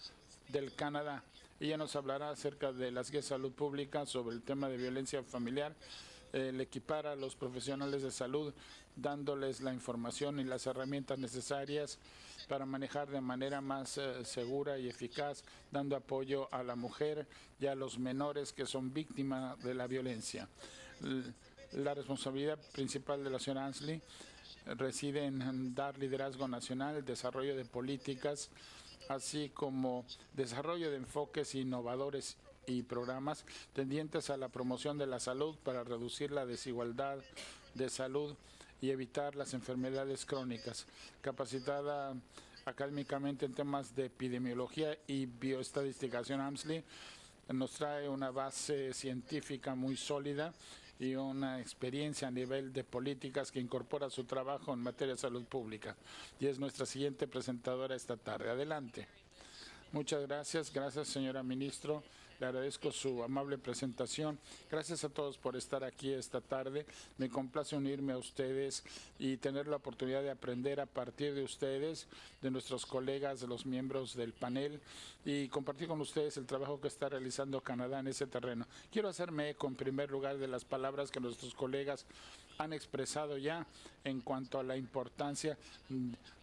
del Canadá. Ella nos hablará acerca de las guías de salud pública sobre el tema de violencia familiar, el equipar a los profesionales de salud, dándoles la información y las herramientas necesarias para manejar de manera más segura y eficaz, dando apoyo a la mujer y a los menores que son víctimas de la violencia. La responsabilidad principal de la señora Ansley reside en dar liderazgo nacional, desarrollo de políticas, así como desarrollo de enfoques innovadores y programas tendientes a la promoción de la salud para reducir la desigualdad de salud y evitar las enfermedades crónicas. Capacitada académicamente en temas de epidemiología y bioestadisticación, Ansley nos trae una base científica muy sólida y una experiencia a nivel de políticas que incorpora su trabajo en materia de salud pública. Y es nuestra siguiente presentadora esta tarde. Adelante. Muchas gracias. Gracias, señora ministro. Le agradezco su amable presentación. Gracias a todos por estar aquí esta tarde. Me complace unirme a ustedes y tener la oportunidad de aprender a partir de ustedes, de nuestros colegas, de los miembros del panel, y compartir con ustedes el trabajo que está realizando Canadá en ese terreno. Quiero hacerme eco, en primer lugar, de las palabras que nuestros colegas han expresado ya en cuanto a la importancia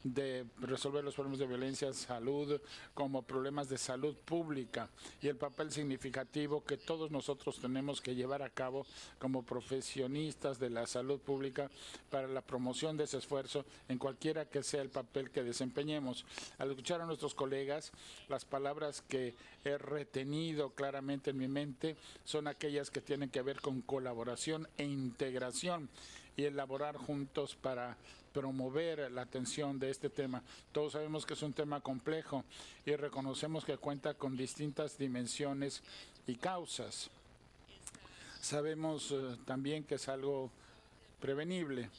de resolver los problemas de violencia, salud, como problemas de salud pública y el papel significativo que todos nosotros tenemos que llevar a cabo como profesionistas de la salud pública para la promoción de ese esfuerzo en cualquiera que sea el papel que desempeñemos. Al escuchar a nuestros colegas, las palabras que he retenido claramente en mi mente son aquellas que tienen que ver con colaboración e integración y elaborar juntos para promover la atención de este tema. Todos sabemos que es un tema complejo y reconocemos que cuenta con distintas dimensiones y causas. Sabemos también que es algo prevenible.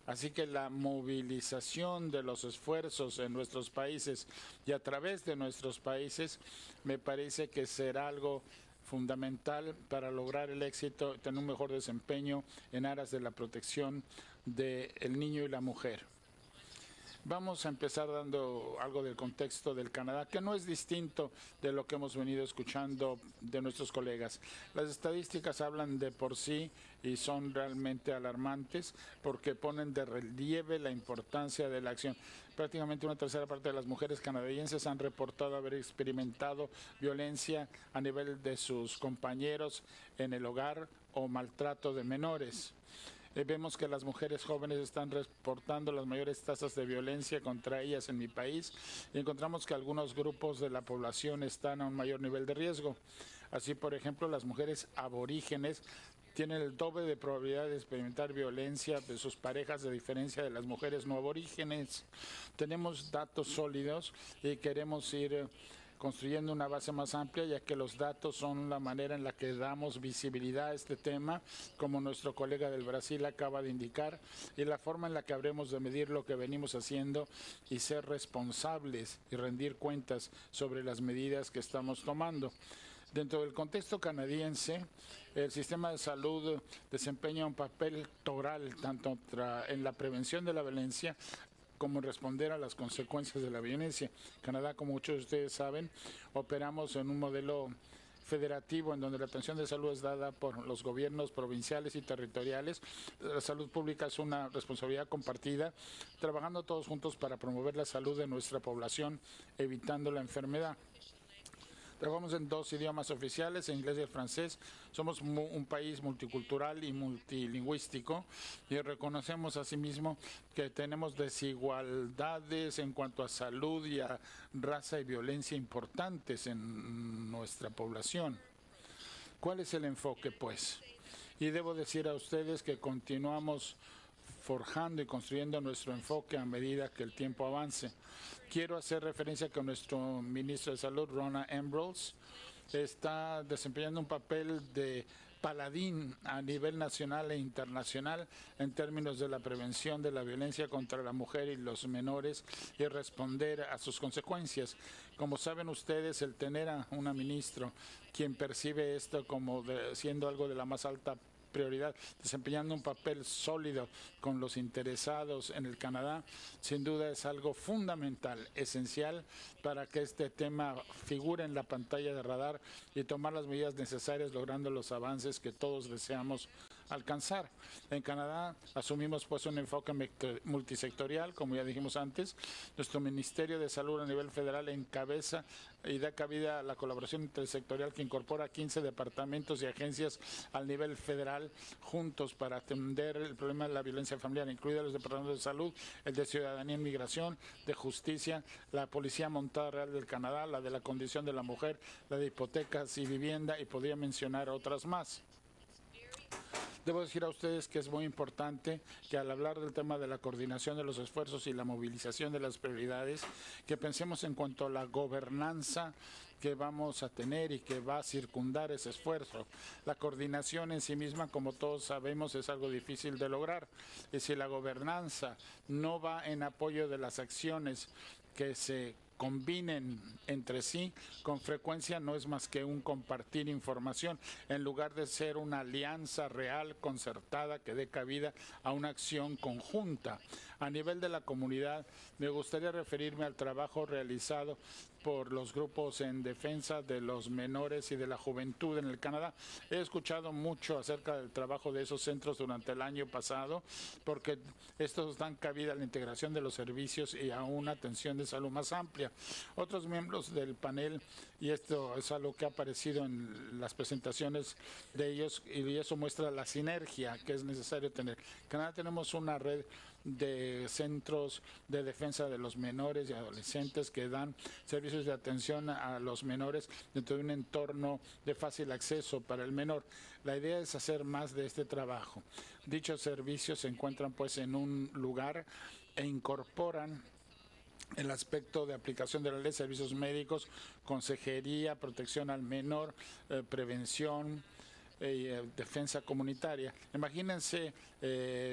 Así que la movilización de los esfuerzos en nuestros países y a través de nuestros países me parece que será algo fundamental para lograr el éxito, tener un mejor desempeño en aras de la protección del niño y la mujer. Vamos a empezar dando algo del contexto del Canadá, que no es distinto de lo que hemos venido escuchando de nuestros colegas. Las estadísticas hablan de por sí y son realmente alarmantes porque ponen de relieve la importancia de la acción. Prácticamente una tercera parte de las mujeres canadienses han reportado haber experimentado violencia a nivel de sus compañeros en el hogar o maltrato de menores. Vemos que las mujeres jóvenes están reportando las mayores tasas de violencia contra ellas en mi país y encontramos que algunos grupos de la población están a un mayor nivel de riesgo. Así, por ejemplo, las mujeres aborígenes tienen el doble de probabilidad de experimentar violencia de sus parejas, a diferencia de las mujeres no aborígenes. Tenemos datos sólidos y queremos ir construyendo una base más amplia, ya que los datos son la manera en la que damos visibilidad a este tema, como nuestro colega del Brasil acaba de indicar, y la forma en la que habremos de medir lo que venimos haciendo y ser responsables y rendir cuentas sobre las medidas que estamos tomando. Dentro del contexto canadiense, el sistema de salud desempeña un papel toral tanto en la prevención de la violencia como responder a las consecuencias de la violencia. Canadá, como muchos de ustedes saben, operamos en un modelo federativo en donde la atención de salud es dada por los gobiernos provinciales y territoriales. La salud pública es una responsabilidad compartida, trabajando todos juntos para promover la salud de nuestra población, evitando la enfermedad. Trabajamos en 2 idiomas oficiales, en inglés y el francés. Somos un país multicultural y multilingüístico y reconocemos asimismo que tenemos desigualdades en cuanto a salud y a raza y violencia importantes en nuestra población. ¿Cuál es el enfoque, pues? Y debo decir a ustedes que continuamos forjando y construyendo nuestro enfoque a medida que el tiempo avance. Quiero hacer referencia a que nuestro ministro de Salud, Rona Ambrose, está desempeñando un papel de paladín a nivel nacional e internacional en términos de la prevención de la violencia contra la mujer y los menores y responder a sus consecuencias. Como saben ustedes, el tener a una ministra quien percibe esto como siendo algo de la más alta prioridad, desempeñando un papel sólido con los interesados en el Canadá, sin duda es algo fundamental, esencial para que este tema figure en la pantalla de radar y tomar las medidas necesarias, logrando los avances que todos deseamos alcanzar. En Canadá asumimos pues un enfoque multisectorial, como ya dijimos antes. Nuestro Ministerio de Salud a nivel federal encabeza y da cabida a la colaboración intersectorial que incorpora 15 departamentos y agencias al nivel federal juntos para atender el problema de la violencia familiar, incluidos los departamentos de salud, el de ciudadanía y migración, de justicia, la Policía Montada Real del Canadá, la de la condición de la mujer, la de hipotecas y vivienda, y podría mencionar otras más. Debo decir a ustedes que es muy importante que al hablar del tema de la coordinación de los esfuerzos y la movilización de las prioridades, que pensemos en cuanto a la gobernanza que vamos a tener y que va a circundar ese esfuerzo. La coordinación en sí misma, como todos sabemos, es algo difícil de lograr. Y si la gobernanza no va en apoyo de las acciones que se combinen entre sí, con frecuencia no es más que un compartir información, en lugar de ser una alianza real, concertada, que dé cabida a una acción conjunta. A nivel de la comunidad, me gustaría referirme al trabajo realizado por los grupos en defensa de los menores y de la juventud en el Canadá. He escuchado mucho acerca del trabajo de esos centros durante el año pasado, porque estos dan cabida a la integración de los servicios y a una atención de salud más amplia. Otros miembros del panel, y esto es algo que ha aparecido en las presentaciones de ellos, y eso muestra la sinergia que es necesario tener. En Canadá tenemos una red de centros de defensa de los menores y adolescentes que dan servicios de atención a los menores dentro de un entorno de fácil acceso para el menor. La idea es hacer más de este trabajo. Dichos servicios se encuentran pues en un lugar e incorporan el aspecto de aplicación de la ley, servicios médicos, consejería, protección al menor, prevención, defensa comunitaria. Imagínense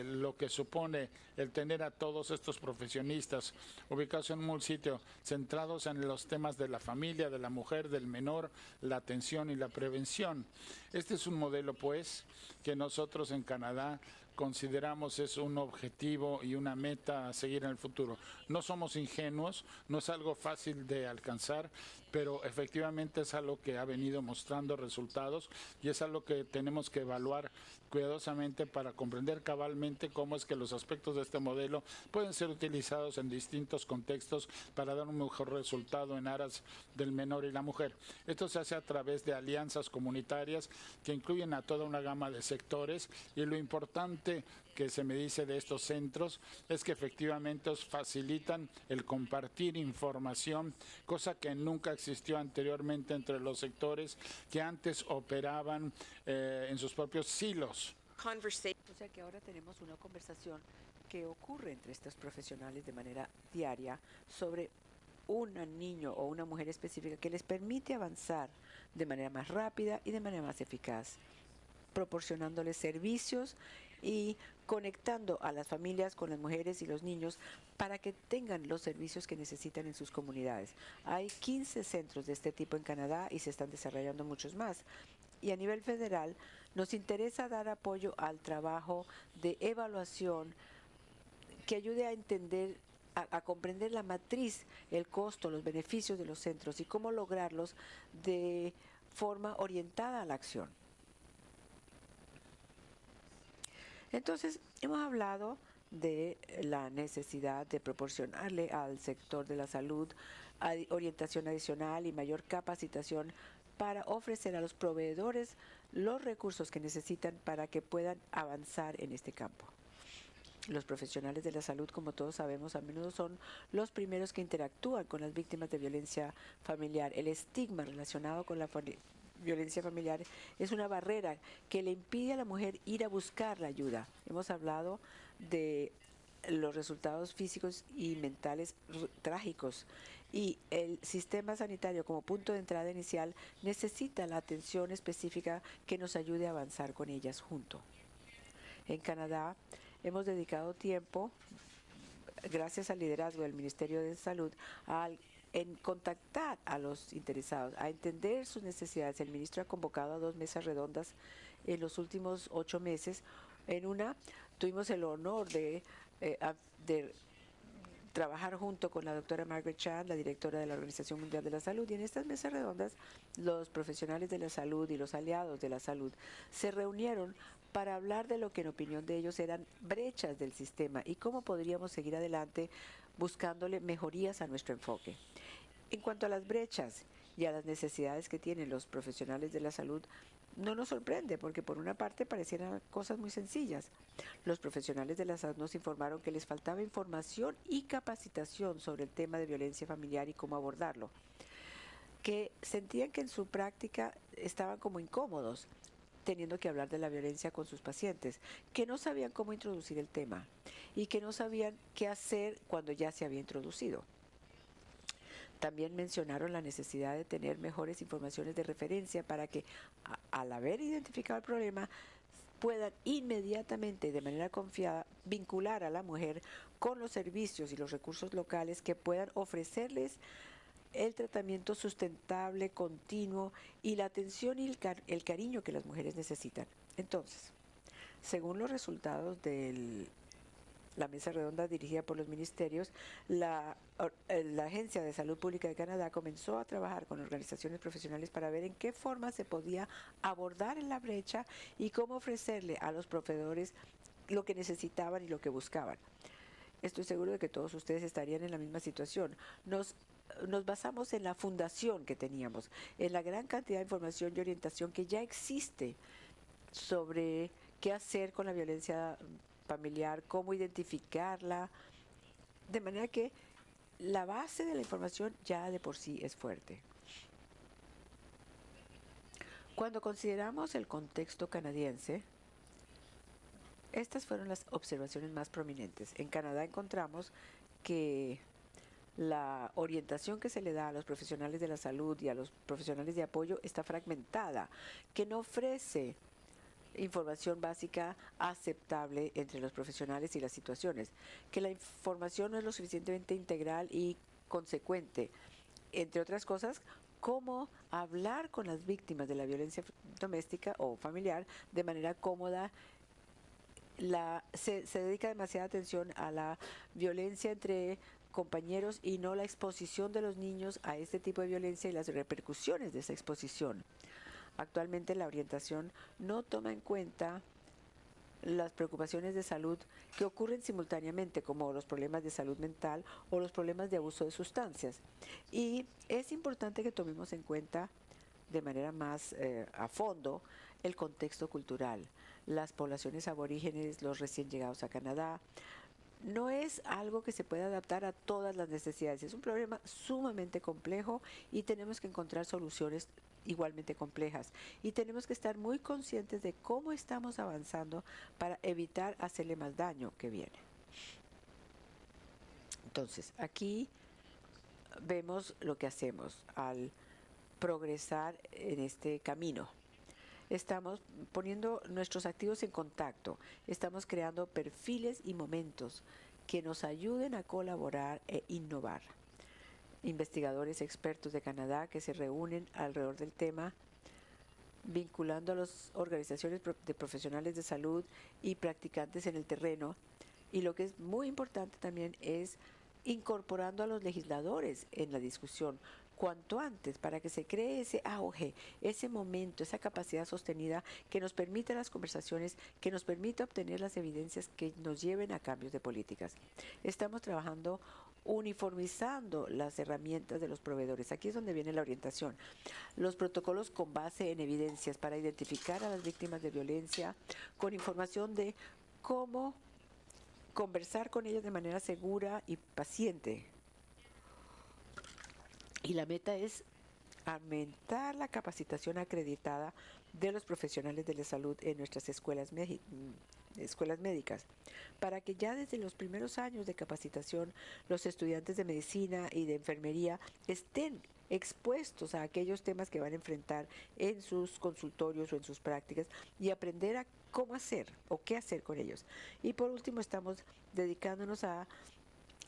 lo que supone el tener a todos estos profesionistas ubicados en un sitio, centrados en los temas de la familia, de la mujer, del menor, la atención y la prevención. Este es un modelo, pues, que nosotros en Canadá consideramos es un objetivo y una meta a seguir en el futuro. No somos ingenuos, no es algo fácil de alcanzar, pero efectivamente es algo que ha venido mostrando resultados y es algo que tenemos que evaluar cuidadosamente para comprender cabalmente cómo es que los aspectos de este modelo pueden ser utilizados en distintos contextos para dar un mejor resultado en aras del menor y la mujer. Esto se hace a través de alianzas comunitarias que incluyen a toda una gama de sectores, y lo importante importante que se me dice de estos centros es que efectivamente os facilitan el compartir información, cosa que nunca existió anteriormente entre los sectores que antes operaban en sus propios silos. O sea que ahora tenemos una conversación que ocurre entre estos profesionales de manera diaria sobre un niño o una mujer específica que les permite avanzar de manera más rápida y de manera más eficaz, proporcionándoles servicios y conectando a las familias con las mujeres y los niños para que tengan los servicios que necesitan en sus comunidades. Hay 15 centros de este tipo en Canadá y se están desarrollando muchos más. Y a nivel federal nos interesa dar apoyo al trabajo de evaluación que ayude a entender, a comprender la matriz, el costo, los beneficios de los centros y cómo lograrlos de forma orientada a la acción. Entonces, hemos hablado de la necesidad de proporcionarle al sector de la salud orientación adicional y mayor capacitación para ofrecer a los proveedores los recursos que necesitan para que puedan avanzar en este campo. Los profesionales de la salud, como todos sabemos, a menudo son los primeros que interactúan con las víctimas de violencia familiar. El estigma relacionado con la violencia familiar es una barrera que le impide a la mujer ir a buscar la ayuda. Hemos hablado de los resultados físicos y mentales trágicos y el sistema sanitario como punto de entrada inicial necesita la atención específica que nos ayude a avanzar con ellas junto. En Canadá hemos dedicado tiempo, gracias al liderazgo del Ministerio de Salud, en contactar a los interesados, a entender sus necesidades. El ministro ha convocado a 2 mesas redondas en los últimos 8 meses. En una tuvimos el honor de trabajar junto con la doctora Margaret Chan, la directora de la Organización Mundial de la Salud, y en estas mesas redondas los profesionales de la salud y los aliados de la salud se reunieron para hablar de lo que en opinión de ellos eran brechas del sistema y cómo podríamos seguir adelante buscándole mejorías a nuestro enfoque. En cuanto a las brechas y a las necesidades que tienen los profesionales de la salud, no nos sorprende porque por una parte parecieran cosas muy sencillas. Los profesionales de la salud nos informaron que les faltaba información y capacitación sobre el tema de violencia familiar y cómo abordarlo, que sentían que en su práctica estaban como incómodos teniendo que hablar de la violencia con sus pacientes, que no sabían cómo introducir el tema y que no sabían qué hacer cuando ya se había introducido. También mencionaron la necesidad de tener mejores informaciones de referencia para que, al haber identificado el problema, puedan inmediatamente y de manera confiada vincular a la mujer con los servicios y los recursos locales que puedan ofrecerles el tratamiento sustentable, continuo y la atención y el cariño que las mujeres necesitan. Entonces, según los resultados de la mesa redonda dirigida por los ministerios, la Agencia de Salud Pública de Canadá comenzó a trabajar con organizaciones profesionales para ver en qué forma se podía abordar en la brecha y cómo ofrecerle a los proveedores lo que necesitaban y lo que buscaban. Estoy seguro de que todos ustedes estarían en la misma situación. Nos basamos en la fundación que teníamos, en la gran cantidad de información y orientación que ya existe sobre qué hacer con la violencia familiar, cómo identificarla, de manera que la base de la información ya de por sí es fuerte. Cuando consideramos el contexto canadiense, estas fueron las observaciones más prominentes. En Canadá encontramos que la orientación que se le da a los profesionales de la salud y a los profesionales de apoyo está fragmentada, que no ofrece información básica aceptable entre los profesionales y las situaciones, que la información no es lo suficientemente integral y consecuente, entre otras cosas, cómo hablar con las víctimas de la violencia doméstica o familiar de manera cómoda. Se dedica demasiada atención a la violencia entre compañeros y no la exposición de los niños a este tipo de violencia y las repercusiones de esa exposición. Actualmente la orientación no toma en cuenta las preocupaciones de salud que ocurren simultáneamente, como los problemas de salud mental o los problemas de abuso de sustancias. Y es importante que tomemos en cuenta de manera más a fondo el contexto cultural, las poblaciones aborígenes, los recién llegados a Canadá. No es algo que se pueda adaptar a todas las necesidades. Es un problema sumamente complejo y tenemos que encontrar soluciones igualmente complejas. Y tenemos que estar muy conscientes de cómo estamos avanzando para evitar hacerle más daño que viene. Entonces, aquí vemos lo que hacemos al progresar en este camino. Estamos poniendo nuestros activos en contacto, estamos creando perfiles y momentos que nos ayuden a colaborar e innovar. Investigadores expertos de Canadá que se reúnen alrededor del tema, vinculando a las organizaciones de profesionales de salud y practicantes en el terreno. Y lo que es muy importante también es incorporando a los legisladores en la discusión cuanto antes para que se cree ese auge, ese momento, esa capacidad sostenida que nos permita las conversaciones, que nos permita obtener las evidencias que nos lleven a cambios de políticas. Estamos trabajando uniformizando las herramientas de los proveedores. Aquí es donde viene la orientación. Los protocolos con base en evidencias para identificar a las víctimas de violencia, con información de cómo conversar con ellas de manera segura y paciente. Y la meta es aumentar la capacitación acreditada de los profesionales de la salud en nuestras escuelas médicas, para que ya desde los primeros años de capacitación los estudiantes de medicina y de enfermería estén expuestos a aquellos temas que van a enfrentar en sus consultorios o en sus prácticas y aprender a cómo hacer o qué hacer con ellos. Y por último, estamos dedicándonos a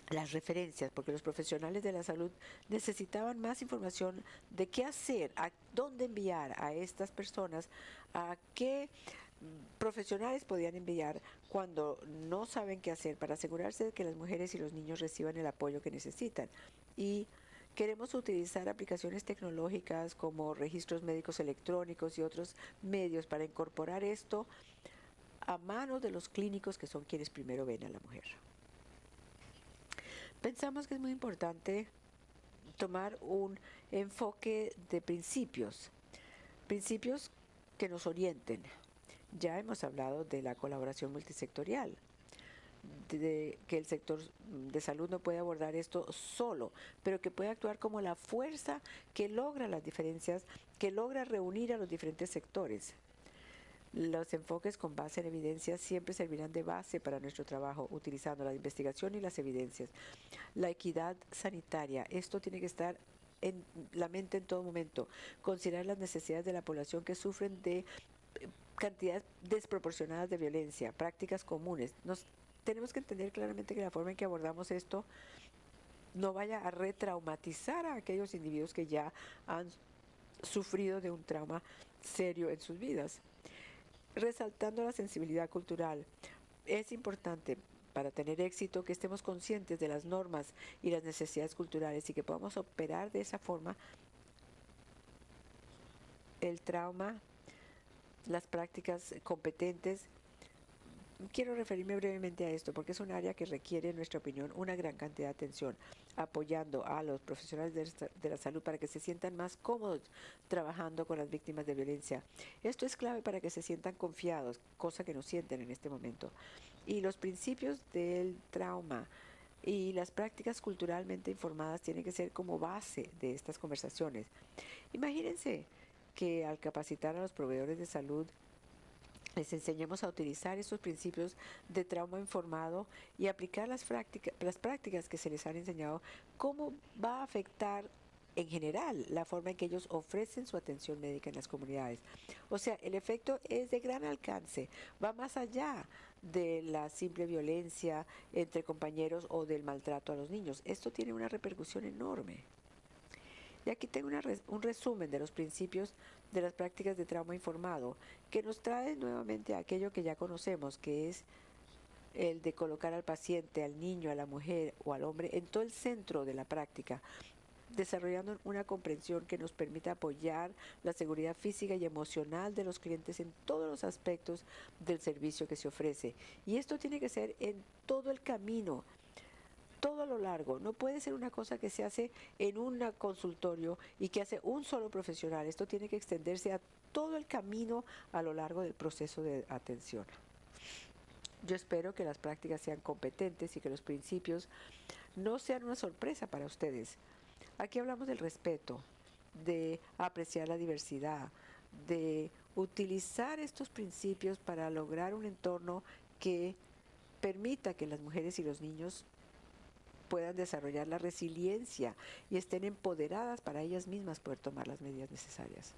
las referencias, porque los profesionales de la salud necesitaban más información de qué hacer, a dónde enviar a estas personas, a qué profesionales podían enviar cuando no saben qué hacer, para asegurarse de que las mujeres y los niños reciban el apoyo que necesitan. Y queremos utilizar aplicaciones tecnológicas como registros médicos electrónicos y otros medios para incorporar esto a manos de los clínicos, que son quienes primero ven a la mujer. Pensamos que es muy importante tomar un enfoque de principios que nos orienten. Ya hemos hablado de la colaboración multisectorial, de que el sector de salud no puede abordar esto solo, pero que puede actuar como la fuerza que logra las diferencias, que logra reunir a los diferentes sectores. Los enfoques con base en evidencias siempre servirán de base para nuestro trabajo, utilizando la investigación y las evidencias. La equidad sanitaria, esto tiene que estar en la mente en todo momento. Considerar las necesidades de la población que sufren de cantidades desproporcionadas de violencia, prácticas comunes. Tenemos que entender claramente que la forma en que abordamos esto no vaya a retraumatizar a aquellos individuos que ya han sufrido de un trauma serio en sus vidas. Resaltando la sensibilidad cultural, es importante para tener éxito que estemos conscientes de las normas y las necesidades culturales y que podamos operar de esa forma el trauma, las prácticas competentes. Quiero referirme brevemente a esto porque es un área que requiere, en nuestra opinión, una gran cantidad de atención, apoyando a los profesionales de la salud para que se sientan más cómodos trabajando con las víctimas de violencia. Esto es clave para que se sientan confiados, cosa que no sienten en este momento. Y los principios del trauma y las prácticas culturalmente informadas tienen que ser como base de estas conversaciones. Imagínense que al capacitar a los proveedores de salud les enseñemos a utilizar estos principios de trauma informado y aplicar las prácticas que se les han enseñado, cómo va a afectar en general la forma en que ellos ofrecen su atención médica en las comunidades. O sea, el efecto es de gran alcance, va más allá de la simple violencia entre compañeros o del maltrato a los niños. Esto tiene una repercusión enorme. Y aquí tengo un resumen de los principios de las prácticas de trauma informado, que nos trae nuevamente a aquello que ya conocemos, que es el de colocar al paciente, al niño, a la mujer o al hombre en todo el centro de la práctica, desarrollando una comprensión que nos permita apoyar la seguridad física y emocional de los clientes en todos los aspectos del servicio que se ofrece. Y esto tiene que ser en todo el camino, todo a lo largo. No puede ser una cosa que se hace en un consultorio y que hace un solo profesional. Esto tiene que extenderse a todo el camino a lo largo del proceso de atención. Yo espero que las prácticas sean competentes y que los principios no sean una sorpresa para ustedes. Aquí hablamos del respeto, de apreciar la diversidad, de utilizar estos principios para lograr un entorno que permita que las mujeres y los niños puedan desarrollar la resiliencia y estén empoderadas para ellas mismas poder tomar las medidas necesarias.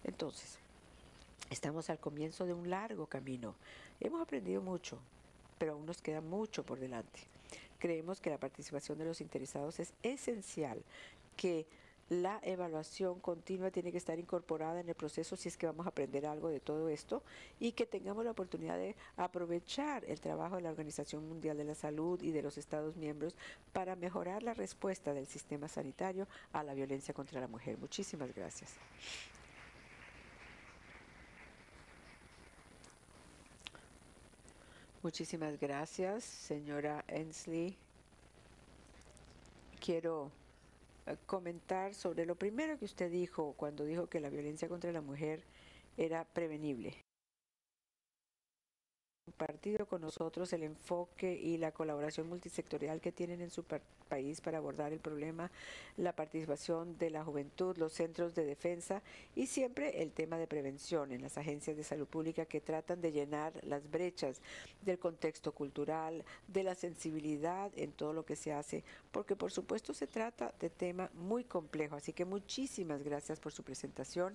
Entonces, estamos al comienzo de un largo camino. Hemos aprendido mucho, pero aún nos queda mucho por delante. Creemos que la participación de los interesados es esencial, que la evaluación continua tiene que estar incorporada en el proceso si es que vamos a aprender algo de todo esto y que tengamos la oportunidad de aprovechar el trabajo de la Organización Mundial de la Salud y de los Estados miembros para mejorar la respuesta del sistema sanitario a la violencia contra la mujer. Muchísimas gracias. Muchísimas gracias, señora Ensley. Quiero comentar sobre lo primero que usted dijo cuando dijo que la violencia contra la mujer era prevenible. Compartido con nosotros el enfoque y la colaboración multisectorial que tienen en su país para abordar el problema, la participación de la juventud, los centros de defensa y siempre el tema de prevención en las agencias de salud pública que tratan de llenar las brechas del contexto cultural, de la sensibilidad en todo lo que se hace, porque por supuesto se trata de tema muy complejo. Así que muchísimas gracias por su presentación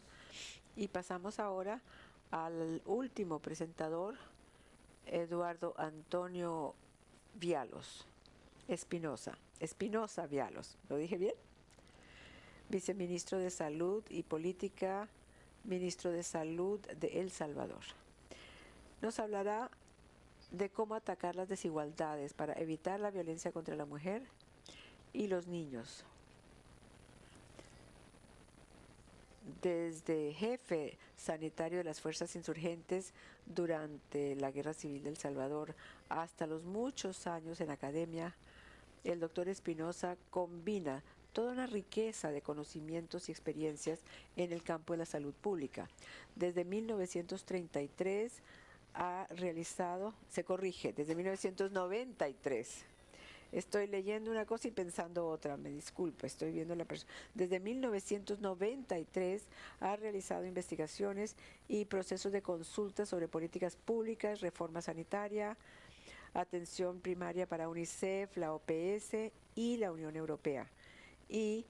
y pasamos ahora al último presentador, Eduardo Antonio Vialos Espinosa Vialos, ¿lo dije bien? Viceministro de Salud y Política, Ministro de Salud de El Salvador. Nos hablará de cómo atacar las desigualdades para evitar la violencia contra la mujer y los niños. Desde jefe sanitario de las fuerzas insurgentes durante la Guerra Civil de El Salvador hasta los muchos años en academia, el doctor Espinosa combina toda una riqueza de conocimientos y experiencias en el campo de la salud pública. Desde 1933 ha realizado, desde 1993. Estoy leyendo una cosa y pensando otra, me disculpa, estoy viendo la persona. Desde 1993 ha realizado investigaciones y procesos de consulta sobre políticas públicas, reforma sanitaria, atención primaria para UNICEF, la OPS y la Unión Europea. Y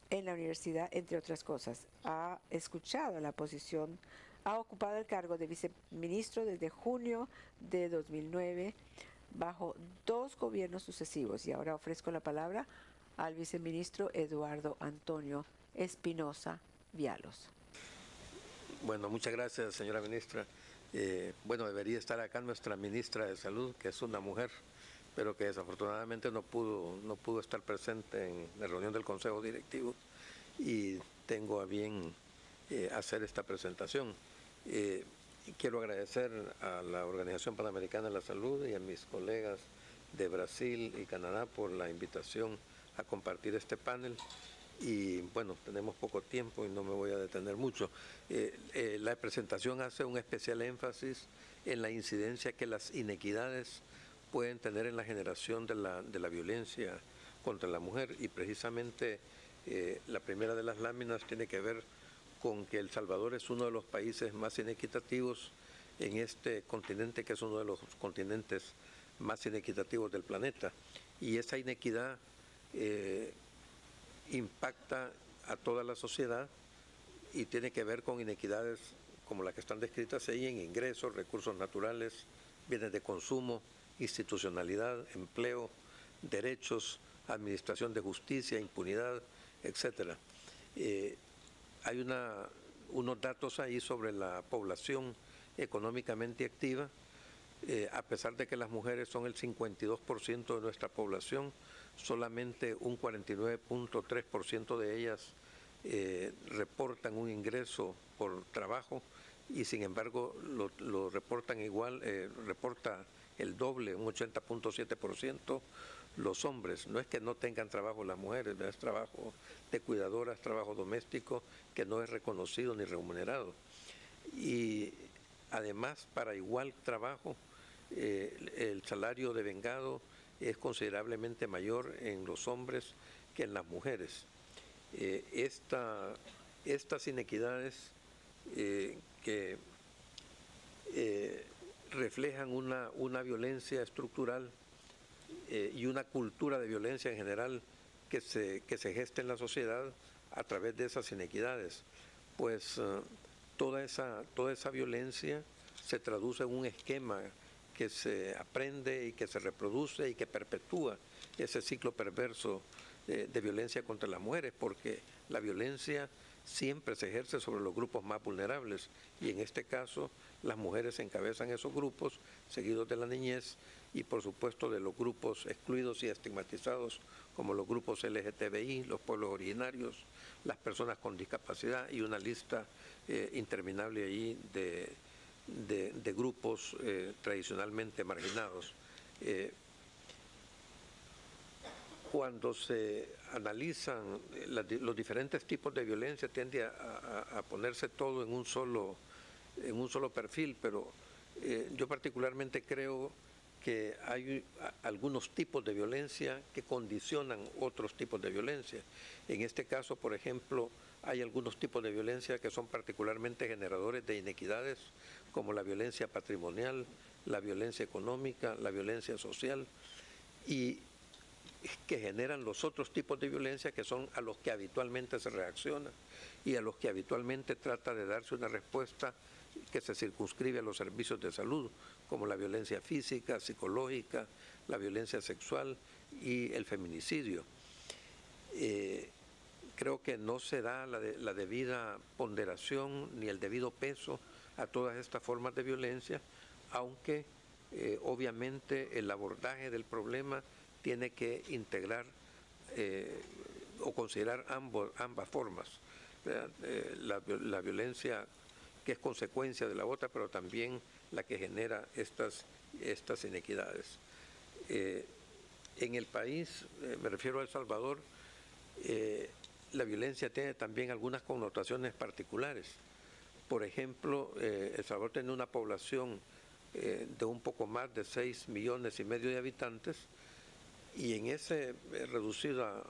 en la universidad, entre otras cosas, ha escuchado la posición, ha ocupado el cargo de viceministro desde junio de 2009, bajo 2 gobiernos sucesivos. Y ahora ofrezco la palabra al viceministro Eduardo Antonio Espinosa Vialos. Bueno, muchas gracias, señora ministra. Bueno, debería estar acá nuestra ministra de Salud, que es una mujer, pero que desafortunadamente no pudo estar presente en la reunión del Consejo Directivo y tengo a bien hacer esta presentación. Quiero agradecer a la Organización Panamericana de la Salud y a mis colegas de Brasil y Canadá por la invitación a compartir este panel. Y bueno, tenemos poco tiempo y no me voy a detener mucho. La presentación hace un especial énfasis en la incidencia que las inequidades pueden tener en la generación de la violencia contra la mujer, y precisamente la primera de las láminas tiene que ver con que El Salvador es uno de los países más inequitativos en este continente, que es uno de los continentes más inequitativos del planeta. Y esa inequidad impacta a toda la sociedad y tiene que ver con inequidades como las que están descritas ahí en ingresos, recursos naturales, bienes de consumo, institucionalidad, empleo, derechos, administración de justicia, impunidad, etcétera. Hay unos datos ahí sobre la población económicamente activa. A pesar de que las mujeres son el 52% de nuestra población, solamente un 49.3% de ellas reportan un ingreso por trabajo, y sin embargo lo reportan igual, reporta el doble, un 80.7%, los hombres. No es que no tengan trabajo las mujeres, es trabajo de cuidadoras, trabajo doméstico que no es reconocido ni remunerado. Y además, para igual trabajo, el salario devengado es considerablemente mayor en los hombres que en las mujeres. Estas inequidades que reflejan una violencia estructural y una cultura de violencia en general que se gesta en la sociedad a través de esas inequidades. Pues toda esa violencia se traduce en un esquema que se aprende y que se reproduce y que perpetúa ese ciclo perverso de violencia contra las mujeres, porque la violencia siempre se ejerce sobre los grupos más vulnerables y en este caso las mujeres encabezan esos grupos, seguidos de la niñez y por supuesto de los grupos excluidos y estigmatizados como los grupos LGTBI, los pueblos originarios, las personas con discapacidad y una lista interminable allí de grupos tradicionalmente marginados. Cuando se analizan los diferentes tipos de violencia tiende a ponerse todo en un solo perfil, pero yo particularmente creo que hay algunos tipos de violencia que condicionan otros tipos de violencia. En este caso, por ejemplo, hay algunos tipos de violencia que son particularmente generadores de inequidades, como la violencia patrimonial, la violencia económica, la violencia social, y que generan los otros tipos de violencia que son a los que habitualmente se reacciona y a los que habitualmente trata de darse una respuesta que se circunscribe a los servicios de salud, como la violencia física, psicológica, la violencia sexual y el feminicidio. Creo que no se da la debida ponderación ni el debido peso a todas estas formas de violencia, aunque obviamente el abordaje del problema tiene que integrar o considerar ambas formas. La violencia que es consecuencia de la otra, pero también la que genera estas inequidades. En el país, me refiero a El Salvador, la violencia tiene también algunas connotaciones particulares. Por ejemplo, El Salvador tiene una población de un poco más de 6,5 millones de habitantes, y en esa reducida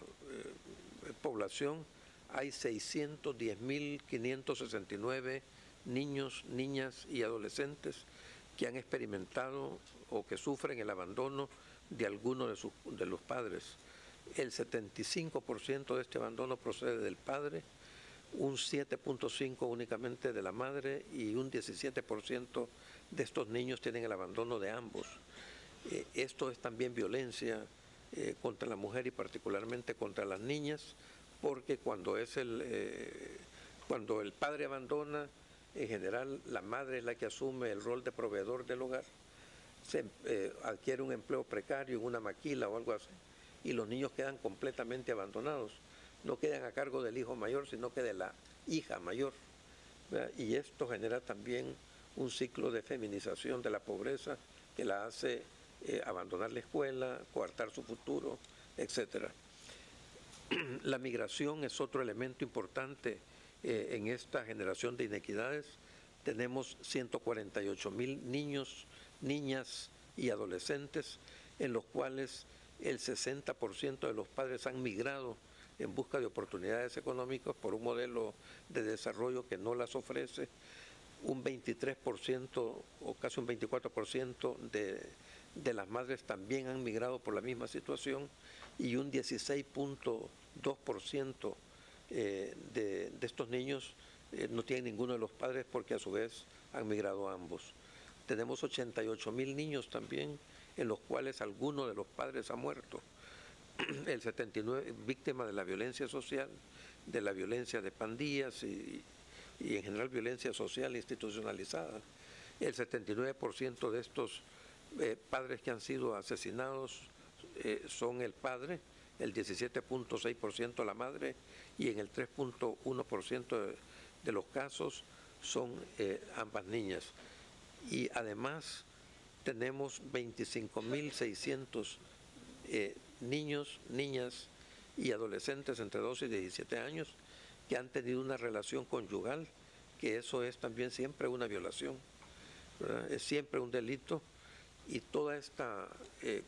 población hay 610.569 niños, niñas y adolescentes que han experimentado o que sufren el abandono de alguno de los padres. El 75% de este abandono procede del padre, un 7.5% únicamente de la madre y un 17% de estos niños tienen el abandono de ambos. Esto es también violencia contra la mujer y particularmente contra las niñas, porque cuando el padre abandona, en general la madre es la que asume el rol de proveedor del hogar, se adquiere un empleo precario en una maquila o algo así, y los niños quedan completamente abandonados, no quedan a cargo del hijo mayor, sino que de la hija mayor, ¿verdad? Y esto genera también un ciclo de feminización de la pobreza que la hace abandonar la escuela, coartar su futuro, etc. La migración es otro elemento importante en esta generación de inequidades. Tenemos 148,000 niños, niñas y adolescentes, en los cuales el 60% de los padres han migrado en busca de oportunidades económicas por un modelo de desarrollo que no las ofrece. Un 23% o casi un 24% de las madres también han migrado por la misma situación, y un 16.2% de estos niños no tienen ninguno de los padres porque a su vez han migrado ambos. Tenemos 88,000 niños también en los cuales alguno de los padres ha muerto. El 79% víctima de la violencia social, de la violencia de pandillas y en general violencia social institucionalizada. El 79% de estos padres que han sido asesinados son el padre, el 17.6% la madre, y en el 3.1% de los casos son ambas niñas. Y además tenemos 25,600 niños, niñas y adolescentes entre 12 y 17 años que han tenido una relación conyugal, que eso es también siempre una violación, ¿verdad? Es siempre un delito, y todo este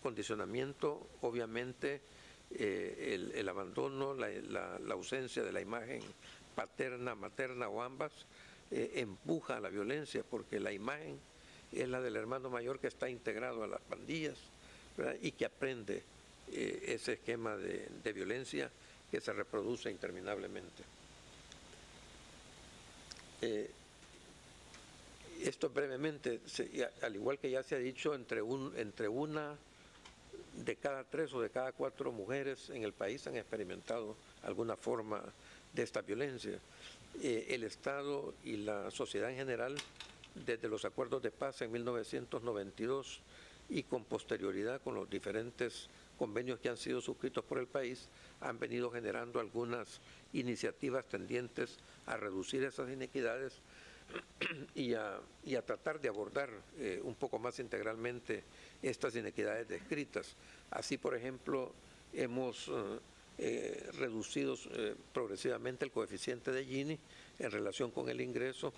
condicionamiento, obviamente, el abandono, la ausencia de la imagen paterna, materna o ambas, empuja a la violencia, porque la imagen es la del hermano mayor que está integrado a las pandillas, ¿verdad? Y que aprende ese esquema de violencia que se reproduce interminablemente. Esto brevemente, al igual que ya se ha dicho, entre una de cada 3 o de cada 4 mujeres en el país han experimentado alguna forma de esta violencia. El Estado y la sociedad en general, desde los acuerdos de paz en 1992 y con posterioridad con los diferentes convenios que han sido suscritos por el país, han venido generando algunas iniciativas tendientes a reducir esas inequidades y a tratar de abordar un poco más integralmente estas inequidades descritas. Así, por ejemplo, hemos reducido progresivamente el coeficiente de Gini en relación con el ingreso,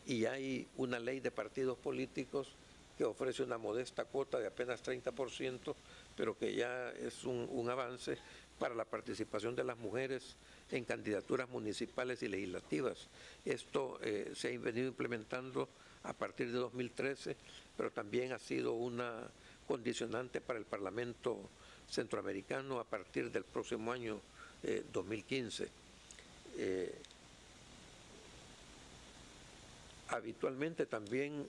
y hay una ley de partidos políticos que ofrece una modesta cuota de apenas 30%, pero que ya es un avance para la participación de las mujeres en candidaturas municipales y legislativas. Esto se ha venido implementando a partir de 2013, pero también ha sido una condicionante para el Parlamento Centroamericano a partir del próximo año 2015. Habitualmente también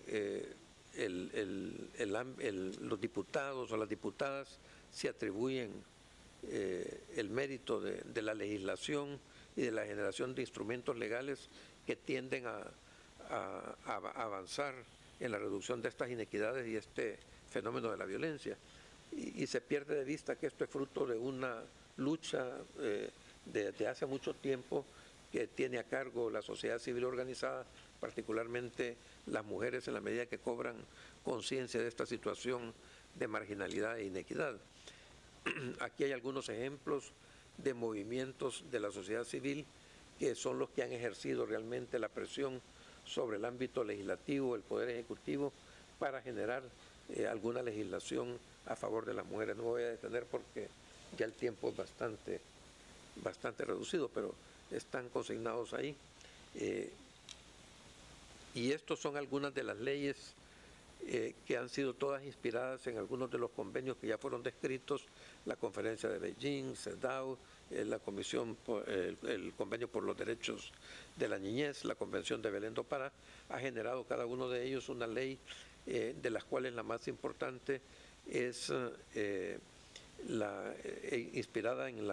los diputados o las diputadas se atribuyen el mérito de la legislación y de la generación de instrumentos legales que tienden a avanzar en la reducción de estas inequidades y este fenómeno de la violencia. Y se pierde de vista que esto es fruto de una lucha desde hace mucho tiempo que tiene a cargo la sociedad civil organizada, particularmente las mujeres, en la medida que cobran conciencia de esta situación de marginalidad e inequidad. Aquí hay algunos ejemplos de movimientos de la sociedad civil que son los que han ejercido realmente la presión sobre el ámbito legislativo, el Poder Ejecutivo, para generar alguna legislación a favor de las mujeres. No me voy a detener porque ya el tiempo es bastante reducido, pero están consignados ahí. Y estos son algunas de las leyes que han sido todas inspiradas en algunos de los convenios que ya fueron descritos: la Conferencia de Beijing, CEDAW, la Comisión, el Convenio por los Derechos de la Niñez, la Convención de Belén do Pará. Ha generado cada uno de ellos una ley, de las cuales la más importante es inspirada en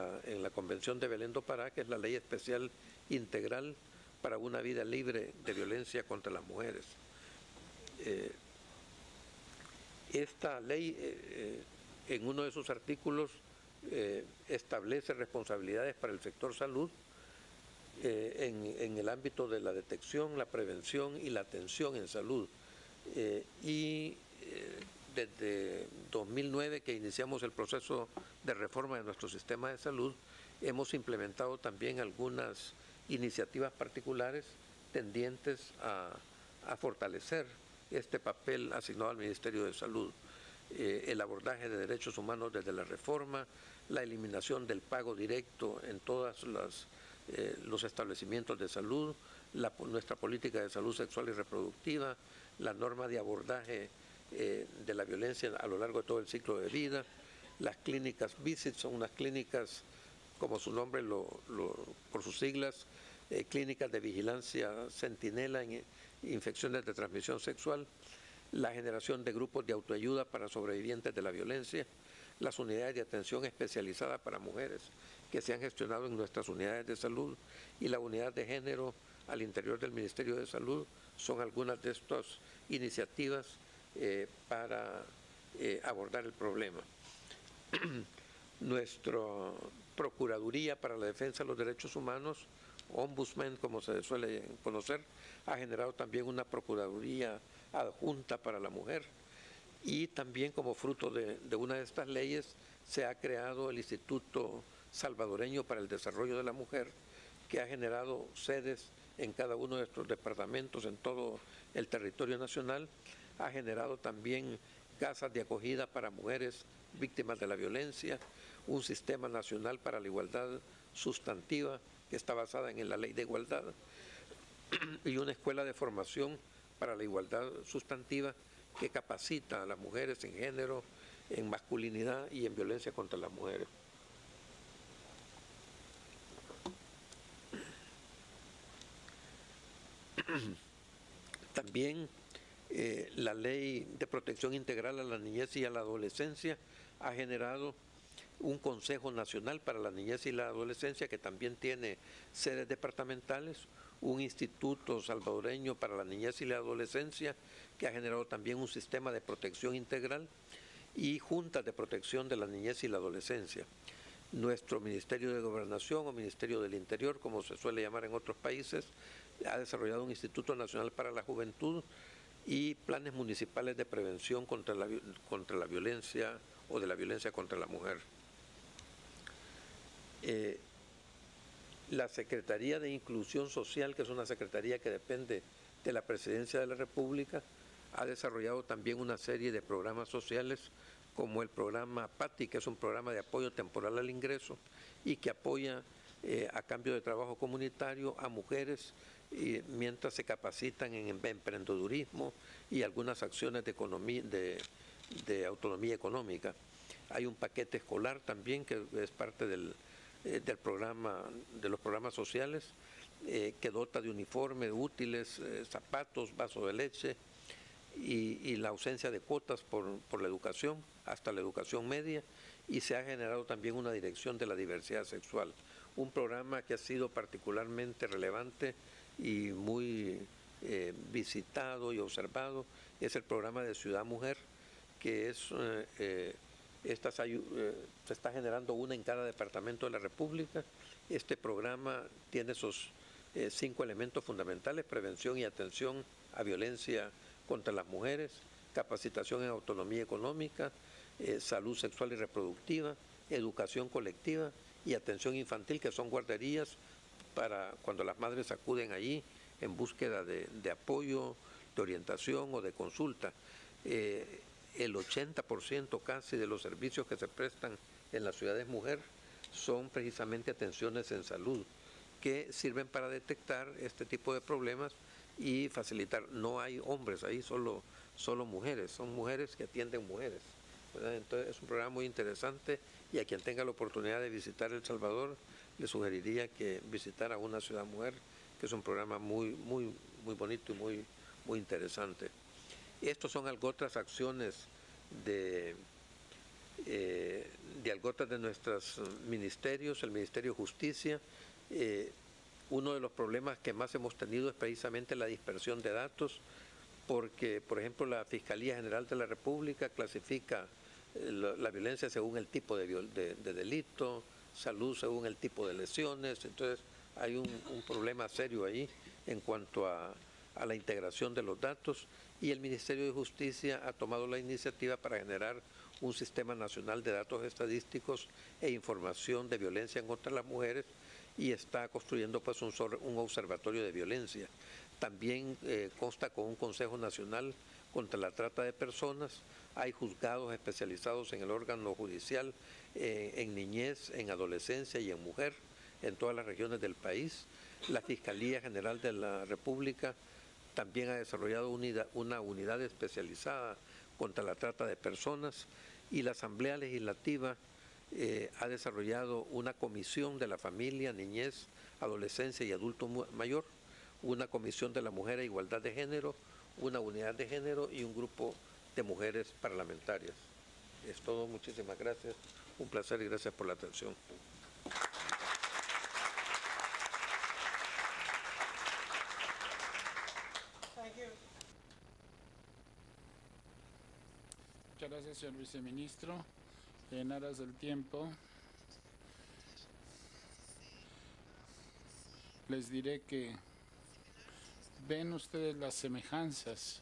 la Convención de Belén do Pará, que es la Ley Especial Integral para una vida libre de violencia contra las mujeres. Esta ley, en uno de sus artículos, establece responsabilidades para el sector salud en el ámbito de la detección, la prevención y la atención en salud. Desde 2009, que iniciamos el proceso de reforma de nuestro sistema de salud, hemos implementado también algunas iniciativas particulares tendientes a fortalecer este papel asignado al Ministerio de Salud. El abordaje de derechos humanos desde la reforma, la eliminación del pago directo en todos los establecimientos de salud, nuestra política de salud sexual y reproductiva, la norma de abordaje de la violencia a lo largo de todo el ciclo de vida. Las clínicas VISIT son unas clínicas, como su nombre por sus siglas, clínicas de vigilancia centinela en infecciones de transmisión sexual, la generación de grupos de autoayuda para sobrevivientes de la violencia, las unidades de atención especializada para mujeres que se han gestionado en nuestras unidades de salud, y la unidad de género al interior del Ministerio de Salud. Son algunas de estas iniciativas para abordar el problema. Nuestra Procuraduría para la Defensa de los Derechos Humanos, Ombudsman como se suele conocer, ha generado también una Procuraduría Adjunta para la Mujer, Y también como fruto de una de estas leyes se ha creado el Instituto Salvadoreño para el Desarrollo de la Mujer, que ha generado sedes en cada uno de estos departamentos en todo el territorio nacional. Ha generado también casas de acogida para mujeres víctimas de la violencia, un sistema nacional para la igualdad sustantiva que está basada en la ley de igualdad y una escuela de formación para la igualdad sustantiva que capacita a las mujeres en género, en masculinidad y en violencia contra las mujeres. También la Ley de Protección Integral a la Niñez y a la Adolescencia ha generado un Consejo Nacional para la Niñez y la Adolescencia que también tiene sedes departamentales, un Instituto Salvadoreño para la Niñez y la Adolescencia que ha generado también un sistema de protección integral y juntas de protección de la niñez y la adolescencia. Nuestro Ministerio de Gobernación o Ministerio del Interior, como se suele llamar en otros países, ha desarrollado un Instituto Nacional para la Juventud y planes municipales de prevención contra la violencia o de la violencia contra la mujer. La Secretaría de Inclusión Social, que es una secretaría que depende de la Presidencia de la República, ha desarrollado también una serie de programas sociales como el programa PATI, que es un programa de apoyo temporal al ingreso y que apoya a cambio de trabajo comunitario a mujeres mientras se capacitan en emprendedurismo y algunas acciones de autonomía económica. Hay un paquete escolar también que es parte del programa, de los programas sociales, que dota de uniforme, útiles, zapatos, vaso de leche y la ausencia de cuotas por la educación, hasta la educación media, y se ha generado también una dirección de la diversidad sexual. Un programa que ha sido particularmente relevante y muy visitado y observado es el programa de Ciudad Mujer, que es se está generando una en cada departamento de la República. Este programa tiene esos 5 elementos fundamentales: prevención y atención a violencia contra las mujeres, capacitación en autonomía económica, salud sexual y reproductiva, educación colectiva y atención infantil, que son guarderías para cuando las madres acuden allí en búsqueda de apoyo, de orientación o de consulta. El 80% casi de los servicios que se prestan en las ciudades mujer son precisamente atenciones en salud que sirven para detectar este tipo de problemas y facilitar. No hay hombres ahí, solo mujeres, son mujeres que atienden mujeres, ¿verdad? Entonces es un programa muy interesante y a quien tenga la oportunidad de visitar El Salvador le sugeriría que visitara Una Ciudad Mujer, que es un programa muy bonito y muy interesante. Estos son algo otras acciones de algo otras de nuestros ministerios. El Ministerio de Justicia, uno de los problemas que más hemos tenido es precisamente la dispersión de datos, porque, por ejemplo, la Fiscalía General de la República clasifica la violencia según el tipo de delito, salud según el tipo de lesiones. Entonces hay un problema serio ahí en cuanto a la integración de los datos, y el Ministerio de Justicia ha tomado la iniciativa para generar un sistema nacional de datos estadísticos e información de violencia contra las mujeres, y está construyendo pues un observatorio de violencia. También consta con un Consejo Nacional contra la Trata de Personas. Hay juzgados especializados en el órgano judicial, en niñez, en adolescencia y en mujer, en todas las regiones del país. La Fiscalía General de la República también ha desarrollado una unidad especializada contra la trata de personas, y la Asamblea Legislativa ha desarrollado una comisión de la familia, niñez, adolescencia y adulto mayor, una comisión de la mujer e igualdad de género, una unidad de género y un grupo de mujeres parlamentarias. Es todo, muchísimas gracias, un placer y gracias por la atención. Muchas gracias, señor viceministro. En aras del tiempo, les diré que ven ustedes las semejanzas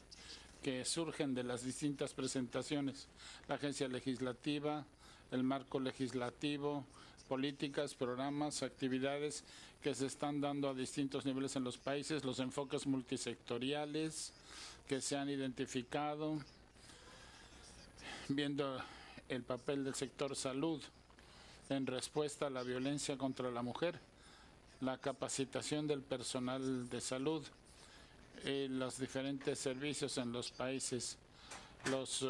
que surgen de las distintas presentaciones, la agencia legislativa, el marco legislativo, políticas, programas, actividades que se están dando a distintos niveles en los países, los enfoques multisectoriales que se han identificado, viendo el papel del sector salud en respuesta a la violencia contra la mujer, la capacitación del personal de salud, los diferentes servicios en los países, los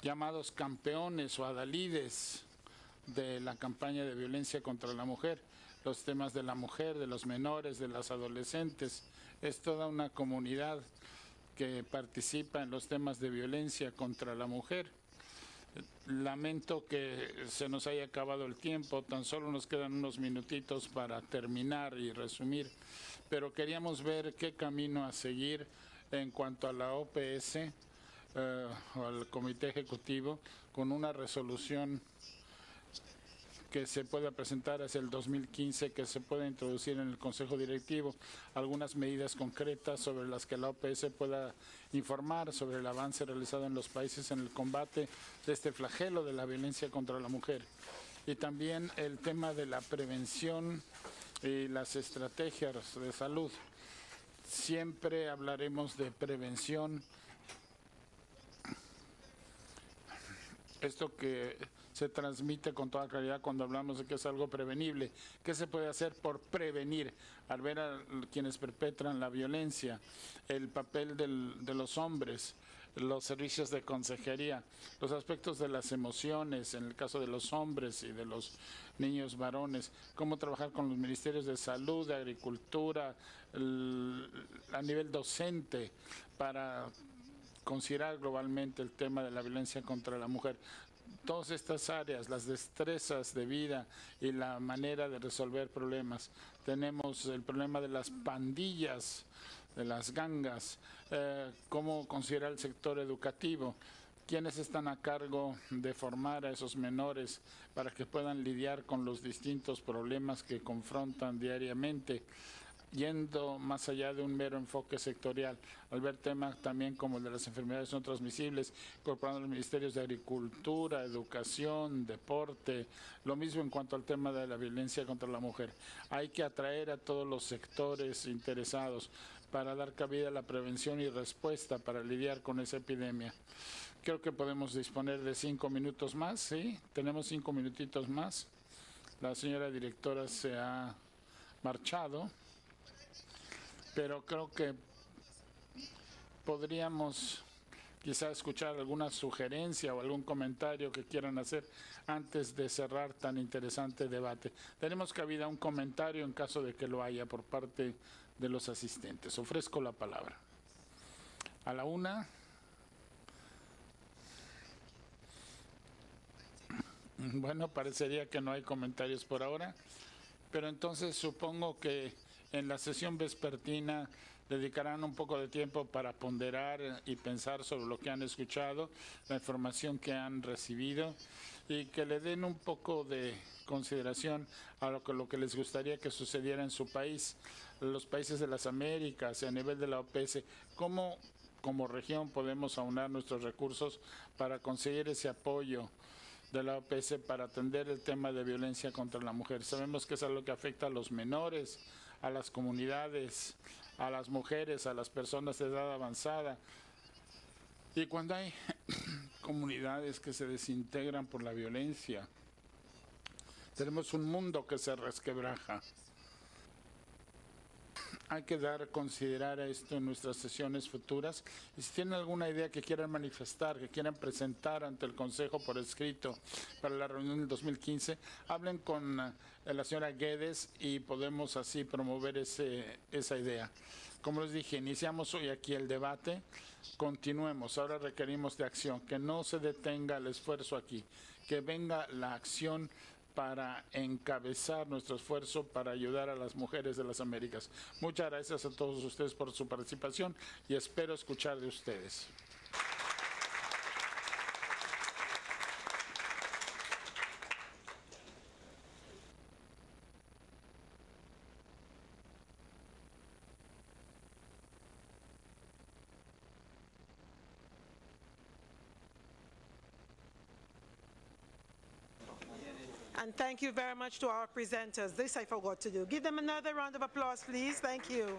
llamados campeones o adalides de la campaña de violencia contra la mujer, los temas de la mujer, de los menores, de las adolescentes. Es toda una comunidad que participa en los temas de violencia contra la mujer. Lamento que se nos haya acabado el tiempo, tan solo nos quedan unos minutitos para terminar y resumir, pero queríamos ver qué camino a seguir en cuanto a la OPS o al Comité Ejecutivo con una resolución que se pueda presentar hacia el 2015, que se pueda introducir en el Consejo Directivo algunas medidas concretas sobre las que la OPS pueda informar sobre el avance realizado en los países en el combate de este flagelo de la violencia contra la mujer. Y también el tema de la prevención y las estrategias de salud. Siempre hablaremos de prevención. Esto que se transmite con toda claridad cuando hablamos de que es algo prevenible. ¿Qué se puede hacer por prevenir? Al ver a quienes perpetran la violencia, el papel de los hombres, los servicios de consejería, los aspectos de las emociones, en el caso de los hombres y de los niños varones, cómo trabajar con los ministerios de salud, de agricultura, a nivel docente, para considerar globalmente el tema de la violencia contra la mujer. Todas estas áreas, las destrezas de vida y la manera de resolver problemas. Tenemos el problema de las pandillas, de las gangas, cómo considerar el sector educativo, quiénes están a cargo de formar a esos menores para que puedan lidiar con los distintos problemas que confrontan diariamente, yendo más allá de un mero enfoque sectorial, al ver temas también como el de las enfermedades no transmisibles, incorporando los ministerios de Agricultura, Educación, Deporte, lo mismo en cuanto al tema de la violencia contra la mujer. Hay que atraer a todos los sectores interesados para dar cabida a la prevención y respuesta para lidiar con esa epidemia. Creo que podemos disponer de 5 minutos más, ¿sí? Tenemos 5 minutitos más. La señora directora se ha marchado, pero creo que podríamos quizá escuchar alguna sugerencia o algún comentario que quieran hacer antes de cerrar tan interesante debate. Tenemos cabida a un comentario en caso de que lo haya por parte de los asistentes. Ofrezco la palabra. A la una. Bueno, parecería que no hay comentarios por ahora, pero entonces supongo que en la sesión vespertina dedicarán un poco de tiempo para ponderar y pensar sobre lo que han escuchado, la información que han recibido y que le den un poco de consideración a lo que les gustaría que sucediera en su país, los países de las Américas y a nivel de la OPS, cómo como región podemos aunar nuestros recursos para conseguir ese apoyo de la OPS para atender el tema de violencia contra la mujer. Sabemos que es algo que afecta a los menores, a las comunidades, a las mujeres, a las personas de edad avanzada. Y cuando hay comunidades que se desintegran por la violencia, tenemos un mundo que se resquebraja. Hay que considerar esto en nuestras sesiones futuras. Y si tienen alguna idea que quieran manifestar, que quieran presentar ante el Consejo por escrito para la reunión del 2015, hablen con la señora Guedes y podemos así promover esa idea. Como les dije, iniciamos hoy aquí el debate, continuemos. Ahora requerimos de acción, que no se detenga el esfuerzo aquí, que venga la acción para encabezar nuestro esfuerzo para ayudar a las mujeres de las Américas. Muchas gracias a todos ustedes por su participación y espero escuchar de ustedes. And thank you very much to our presenters. This I forgot to do. Give them another round of applause, please. Thank you.